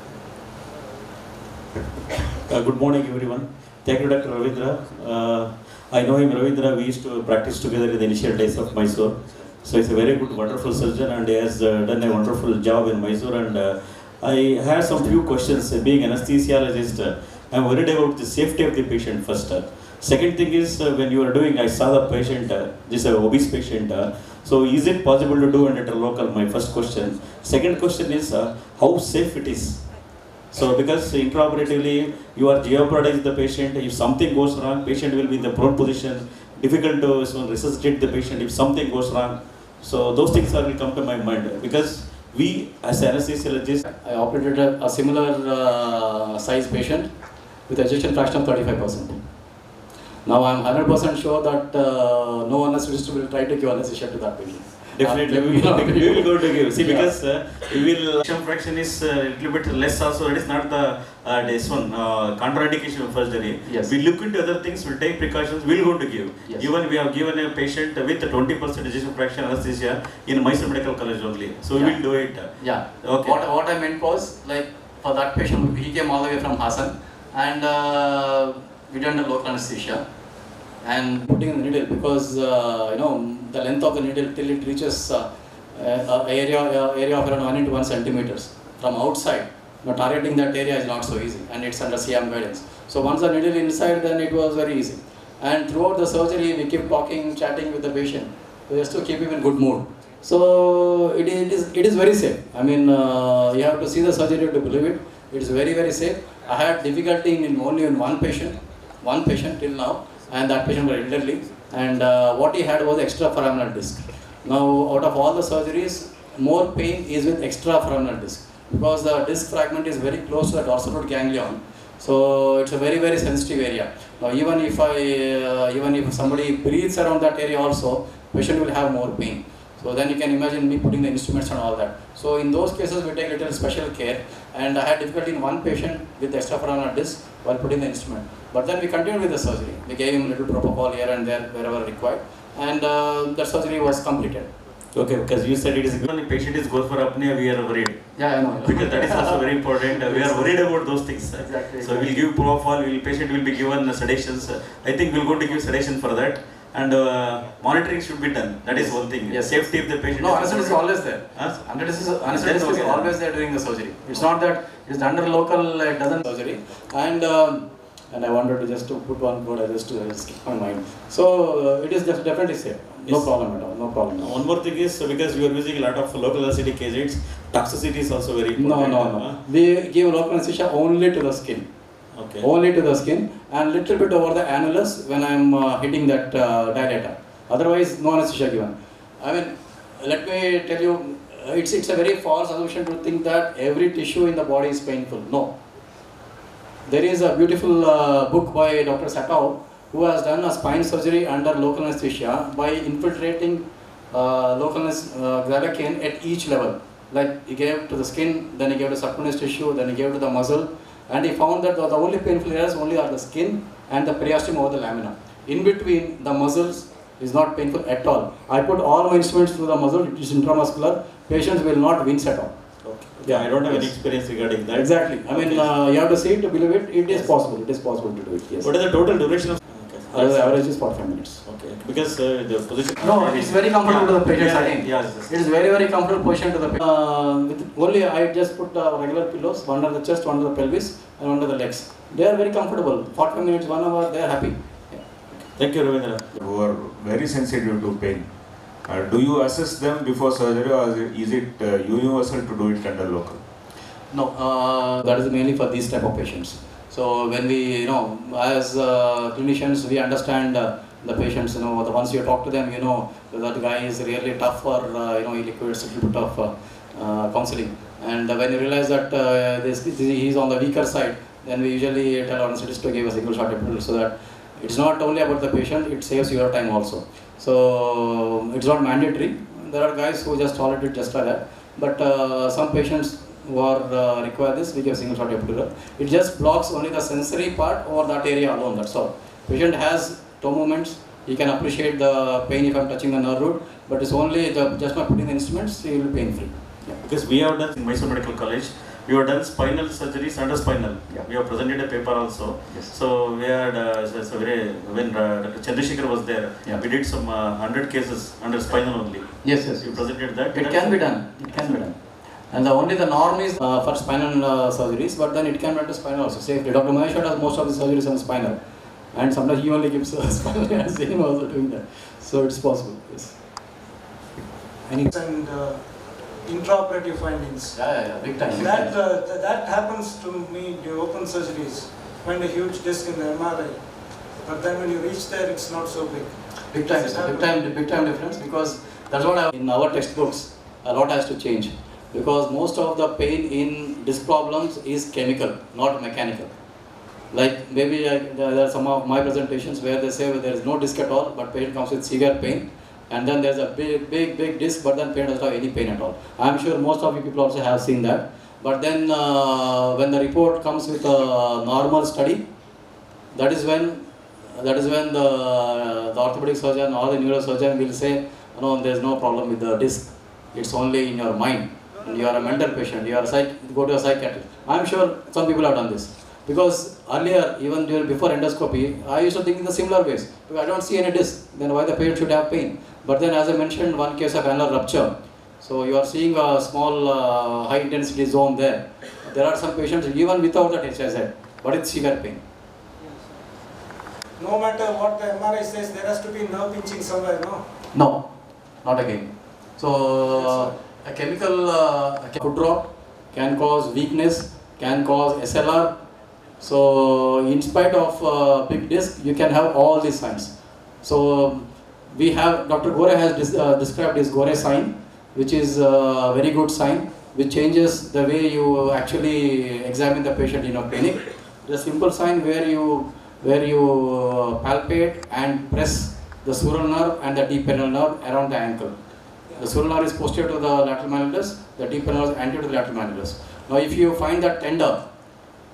Good morning everyone. Thank you Dr. Ravindra. I know him, Ravindra, we used to practice together in the initial days of Mysore. So he's a very good, wonderful surgeon, and he has done a wonderful job in Mysore. And I have some few questions. Being anesthesiologist, I'm worried about the safety of the patient first. Second thing is, when you are doing, I saw the patient, this is an obese patient. So is it possible to do under local? My first question. Second question is, how safe it is? So because intraoperatively you are jeopardizing the patient. If something goes wrong, patient will be in the prone position. Difficult to resuscitate the patient if something goes wrong. So those things will come to my mind, because we as anesthesiologists, I operated a similar size patient with ejection fraction of 35%. Now I am 100% sure that no anesthetist will try to give anesthesia to that patient. Definitely, we will go to give. See, because we will, ejection fraction is a little bit less also. It is not the this one contraindication of surgery. Yes. We look into other things. We will take precautions. We will go to give. Yes. Even we have given a patient with 20% ejection fraction anesthesia in Mysore Medical College only. So we will do it. Yeah. Okay. What I meant was, like, for that patient, he came all the way from Hassan, and we done the local anesthesia and putting in the needle, because the length of the needle till it reaches area of around 1 into 1 centimeters from outside. Now targeting that area is not so easy, and it's under CM guidance. So once the needle inside, then it was very easy. And throughout the surgery, we keep talking, chatting with the patient, just to keep him in good mood. So it is very safe. I mean, you have to see the surgery to believe it. It is very, very safe. I had difficulty in only in one patient till now, and that patient was elderly, and what he had was extraforaminal disc. Now, out of all the surgeries, more pain is with extraforaminal disc, because the disc fragment is very close to the dorsal root ganglion. So it's a very, very sensitive area. Now, even if somebody breathes around that area also, patient will have more pain. So then you can imagine me putting the instruments and all that. So in those cases, we take a little special care, and I had difficulty in one patient with extraforaminal disc while putting the instrument. But then we continued with the surgery. We gave him a little propofol here and there wherever required, and the surgery was completed. Okay, because you said it is when the patient is good for apnea, we are worried. Yeah, I know. Because that is also very important. We are worried about those things. Exactly. So we will give propofol. Patient will be given sedations. I think we are going to give sedation for that. And monitoring should be done. That is one thing. Yes. Safety of the patient. No, anesthesia is always there. Anesthesia is always there during the surgery. It's not that it's under local, it doesn't surgery. And and I wanted to just to put one word, I just skipped my mind. So it is definitely safe. No problem at all. No problem. One more thing is, because you are using a lot of local anesthetic agents, toxicity is also very important. No. We give local anesthesia only to the skin. Okay. Only to the skin and little bit over the annulus when I am hitting that dilator. Otherwise, no anesthesia given. I mean, let me tell you, it's a very false assumption to think that every tissue in the body is painful. No. There is a beautiful book by Dr. Satao, who has done a spine surgery under local anesthesia by infiltrating local xylocaine at each level. Like he gave to the skin, then he gave to subcutaneous tissue, then he gave to the muscle, and he found that the only painful areas only are the skin and the periosteum over the lamina. In between, the muscles is not painful at all. I put all my instruments through the muscle, it is intramuscular, patients will not wince at all. Okay. Yeah, I don't have any experience regarding that. Exactly. I mean, you have to see it to believe it. It is possible. It is possible to do it. Yes. What is the total duration of? The average is 45 minutes. Okay. Because the position. No, it's very comfortable to the patient. Yeah, I think. yes. It is very comfortable position to the patient. With only I just put regular pillows, one under the chest, one under the pelvis, and under the legs. They are very comfortable. 45 minutes, 1 hour, they are happy. Yeah. Thank you, Ravindra. Who are very sensitive to pain. Do you assess them before surgery, or is it universal to do it under local? No, that is mainly for these type of patients. So when we, as clinicians, we understand the patients, the once you talk to them, that guy is really tough, or, he requires a little bit of counseling. And when you realize that he is on the weaker side, then we usually tell our anesthetist to give a single shot epidural, so that it's not only about the patient, it saves your time also. So it's not mandatory. There are guys who just tolerate it just like that. But some patients who are require this, we give single shot epidural. It just blocks only the sensory part or that area alone, that's all. Patient has toe movements, he can appreciate the pain if I am touching the nerve root, but it's only just by putting the instruments, he will be pain free. Yeah. Because we have done in Mysore Medical College, we have done spinal surgeries under spinal. Yeah. We have presented a paper also. Yes. So we had, when Dr. Chandrasekhar was there, we did some 100 cases under spinal only. Yes. You presented that. It can be done. It can be done. And only the norm is for spinal surgeries, but then it can be done to spinal also. Safely. Dr. Maheshwar does most of the surgeries on spinal, and sometimes he only gives spinal. I see him also doing that. So it's possible. Yes. And intraoperative findings. Yeah, big time. That happens to me during open surgeries. Find a huge disc in the MRI, but then when you reach there, it's not so big. Big time difference, because that's what in our textbooks a lot has to change, because most of the pain in disc problems is chemical, not mechanical. Like maybe there are some of my presentations where they say there is no disc at all, but patient comes with severe pain. And then there's a big disc, but then patient doesn't have any pain at all. I'm sure most of you people also have seen that. But then when the report comes with a normal study, that is when the orthopedic surgeon or the neurosurgeon will say, no, there's no problem with the disc. It's only in your mind. And you are a mental patient. You are go to a psychiatrist. I'm sure some people have done this. Because earlier, even before endoscopy, I used to think in the similar ways. Because I don't see any disc, then why the patient should have pain? But then, as I mentioned, one case of annular rupture. So you are seeing a small high intensity zone there. There are some patients even without that HSZ, but it's severe pain. No matter what the MRI says, there has to be nerve pinching somewhere, no? No, not again. So a chemical foot drop can cause weakness, can cause SLR. So in spite of big disc, you can have all these signs. So we have, Dr. Gore has described his Gore sign, which is a very good sign, which changes the way you actually examine the patient in a clinic. The simple sign where you palpate and press the sural nerve and the deep peroneal nerve around the ankle. The sural nerve is posterior to the lateral malleolus, the deep peroneal nerve is anterior to the lateral malleolus. Now if you find that tender,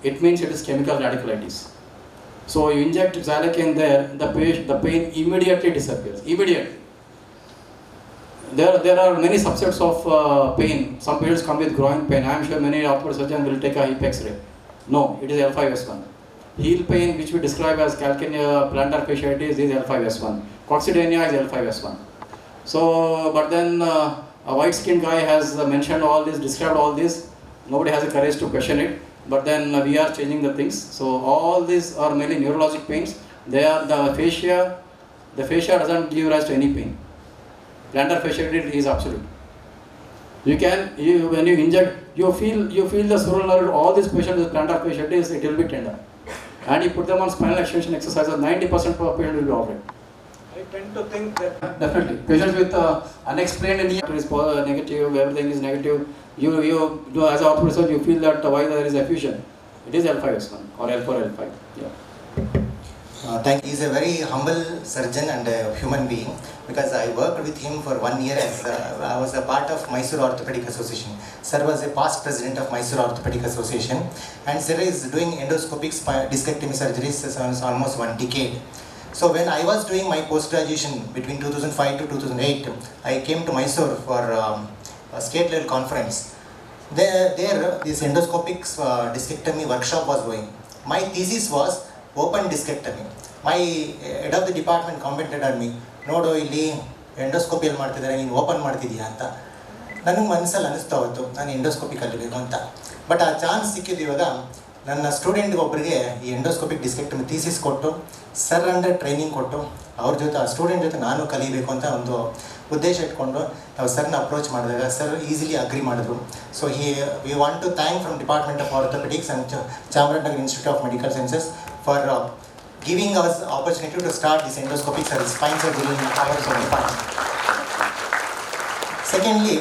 it means it is chemical radiculitis. So you inject xylocaine there, the pain immediately disappears. Immediately. There are many subsets of pain. Some patients come with groin pain. I am sure many orthopedic surgeons will take a hip X-ray. No, it is L5S1. Heel pain, which we describe as calcanea plantar fasciitis, is L5S1. Coccydynia is L5S1. So, but then a white-skinned guy has mentioned all this, described all this. Nobody has the courage to question it. but then we are changing the things. So all these are mainly neurologic pains. They are the fascia doesn't give rise to any pain. Plantar fasciitis is absolute. When you inject, you feel the sural nerve. All these patients with plantar fasciitis, it will be tender. And you put them on spinal extension exercises, 90% of patient will be alright. I tend to think that Definitely, patients with unexplained knee is negative, everything is negative. You as an orthopedist, you feel that why there is effusion. It is L5S1 or L4, L5. Yeah. Thank you. He is a very humble surgeon and a human being, because I worked with him for 1 year as I was a part of Mysore Orthopaedic Association. Sir was a past president of Mysore Orthopaedic Association, and Sir is doing endoscopic discectomy surgeries since almost 1 decade. So when I was doing my post-graduation between 2005 to 2008, I came to Mysore for a state level conference. There this endoscopic discectomy workshop was going. My thesis was open discectomy. My head of the department commented on me, "Nodo illi endoscopy alli ಮಾಡ್ತಿದ್ದಾರೆ, ನೀನು open ಮಾಡ್ತಿದ್ದೀಯಾ ಅಂತ." ನನಗೆ ಮನಸ್ಸಲ್ಲಿ ಅನಿಸ್ತಾ ಹೋಯ್ತು, ನಾನು endoscopy ಕಲಿಬೇಕು ಅಂತ. ಬಟ್ ಆ ಚಾನ್ಸ್ ಸಿಕ್ಕಿದ್ದು ಇವಾಗ ನನ್ನ ಸ್ಟೂಡೆಂಟ್ಗೆ ಒಬ್ಬರಿಗೆ ಈ ಎಂಡೋಸ್ಕೋಪಿಕ್ ಡಿಸ್ಕೆಕ್ಟಮಿ ಥೀಸಿಸ್ ಕೊಟ್ಟು ಸರ್ ಅಂಡರ್ ಟ್ರೈನಿಂಗ್ ಕೊಟ್ಟು ಅವ್ರ ಜೊತೆ ಆ ಸ್ಟೂಡೆಂಟ್ ಜೊತೆ ನಾನು ಕಲಿಬೇಕು ಅಂತ ಒಂದು ಉದ್ದೇಶ ಇಟ್ಕೊಂಡು ನಾವು ಸರ್ನ ಅಪ್ರೋಚ್ ಮಾಡಿದಾಗ ಸರ್ ಈಸಿಲಿ ಅಗ್ರಿ ಮಾಡಿದ್ರು. So we want to thank from department of orthopaedics and Chamarajanagar institute of medical sciences for giving us opportunity to start this endoscopic spine surgery in our department. Secondly,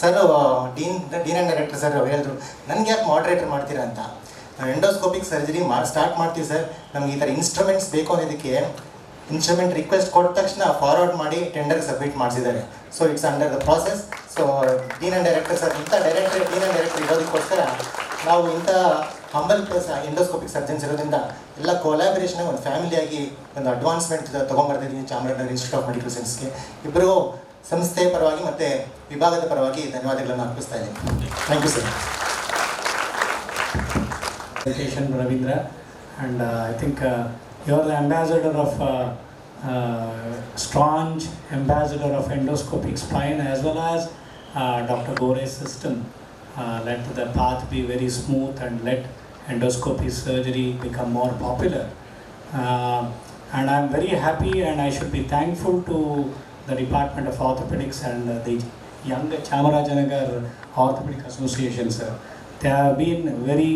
sir, dean and director sir ಹೇಳಿದ್ರು, ನನಗೆ ಯಾಕೆ moderator ಮಾಡ್ತೀರಾ ಅಂತ. ನಾವು endoscopic surgery start ಮಾಡ್ತೀವಿ sir, ನಮ್ಗೆ ಈ ಥರ ಇನ್ಸ್ಟ್ರೂಮೆಂಟ್ಸ್ ಬೇಕು ಅನ್ನೋದಕ್ಕೆ ಇನ್ಸ್ಟ್ರೂಮೆಂಟ್ ರಿಕ್ವೆಸ್ಟ್ ಕೊಟ್ಟ ತಕ್ಷಣ ಫಾರ್ವರ್ಡ್ ಮಾಡಿ ಟೆಂಡರ್ ಸಬ್ಮಿಟ್ ಮಾಡಿಸಿದ್ದಾರೆ. So it's under the process. So dean and director sir, ಇಂಥ ಡೀನ್ ಆ್ಯಂಡ್ ಡೈರೆಕ್ಟರ್ ಇರೋದಕ್ಕೋಸ್ಕರ ನಾವು ಇಂಥ ಹಂಬಲ್ ಪ್ಲಸ್ ಎಂಡೋಸ್ಕೋಪಿಕ್ ಸರ್ಜನ್ಸ್ ಇರೋದ್ರಿಂದ ಎಲ್ಲ ಕೊಲಾಬ್ರೇಷನ್ ಒಂದು ಫ್ಯಾಮಿಲಿಯಾಗಿ ಒಂದು ಅಡ್ವಾನ್ಸ್ಮೆಂಟ್ ತೊಗೊಂಬರ್ತಿದ್ದೀವಿ ಚಾಮರಾಜನಗರ ಇನ್ಸ್ಟಿಟ್ಯೂಟ್ ಆಫ್ ಮೆಡಿಕಲ್ ಸೈನ್ಸ್ಗೆ. ಇಬ್ಬರಿಗೂ ಸಂಸ್ಥೆಯ ಪರವಾಗಿ ಮತ್ತು ವಿಭಾಗದ ಪರವಾಗಿ ಧನ್ಯವಾದಗಳನ್ನು ಅರ್ಪಿಸ್ತಾ ಇದ್ದೀನಿ. Thank you sir. Ravindra, and I think you are the ambassador of strong ambassador of endoscopic spine, as well as Dr. Gore's system. Let the path be very smooth and let endoscopy surgery become more popular. And I am very happy, and I should be thankful to the Department of Orthopaedics and the young Chamarajanagar Orthopaedic Association, sir. They have been very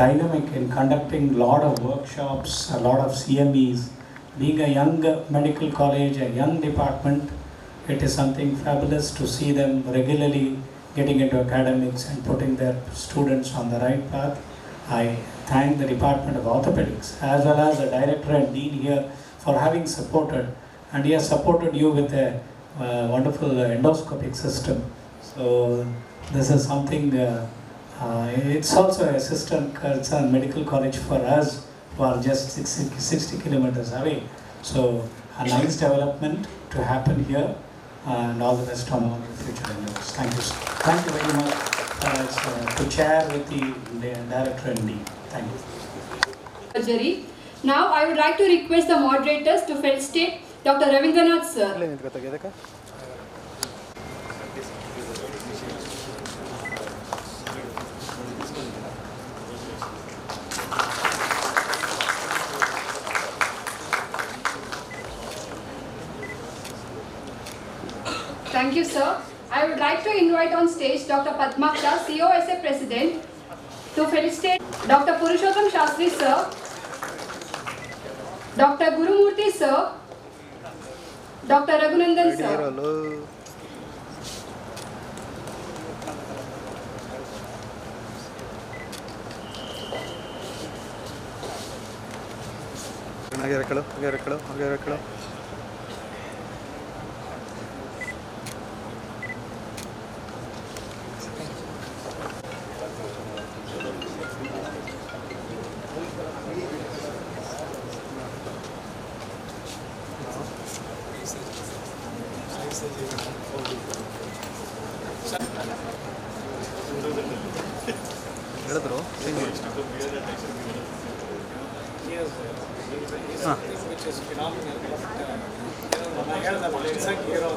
dynamic in conducting a lot of workshops, a lot of CMEs. Being a young medical college, a young department, it is something fabulous to see them regularly getting into academics and putting their students on the right path. I thank the Department of Orthopaedics as well as the director and dean here for having supported, and he has supported you with a wonderful endoscopic system. So this is something, it's also a sister concern medical college for us who are just 60 kilometers away. So a nice development to happen here, and all the best on all the future endeavors. Thank you, sir. Thank you very much to chair with the director and dean. Thank you. Surgery. Now I would like to request the moderators to felicitate Dr. Ravindranath sir. Thank you, sir. I would like to invite on stage Dr. Padmaksha, COSA President, to felicitate Dr. Purushottam Shastri, sir, Dr. Gurumurthy, sir, Dr. Raghunandan, sir. Which is phenomenal. But, I heard that unsung hero.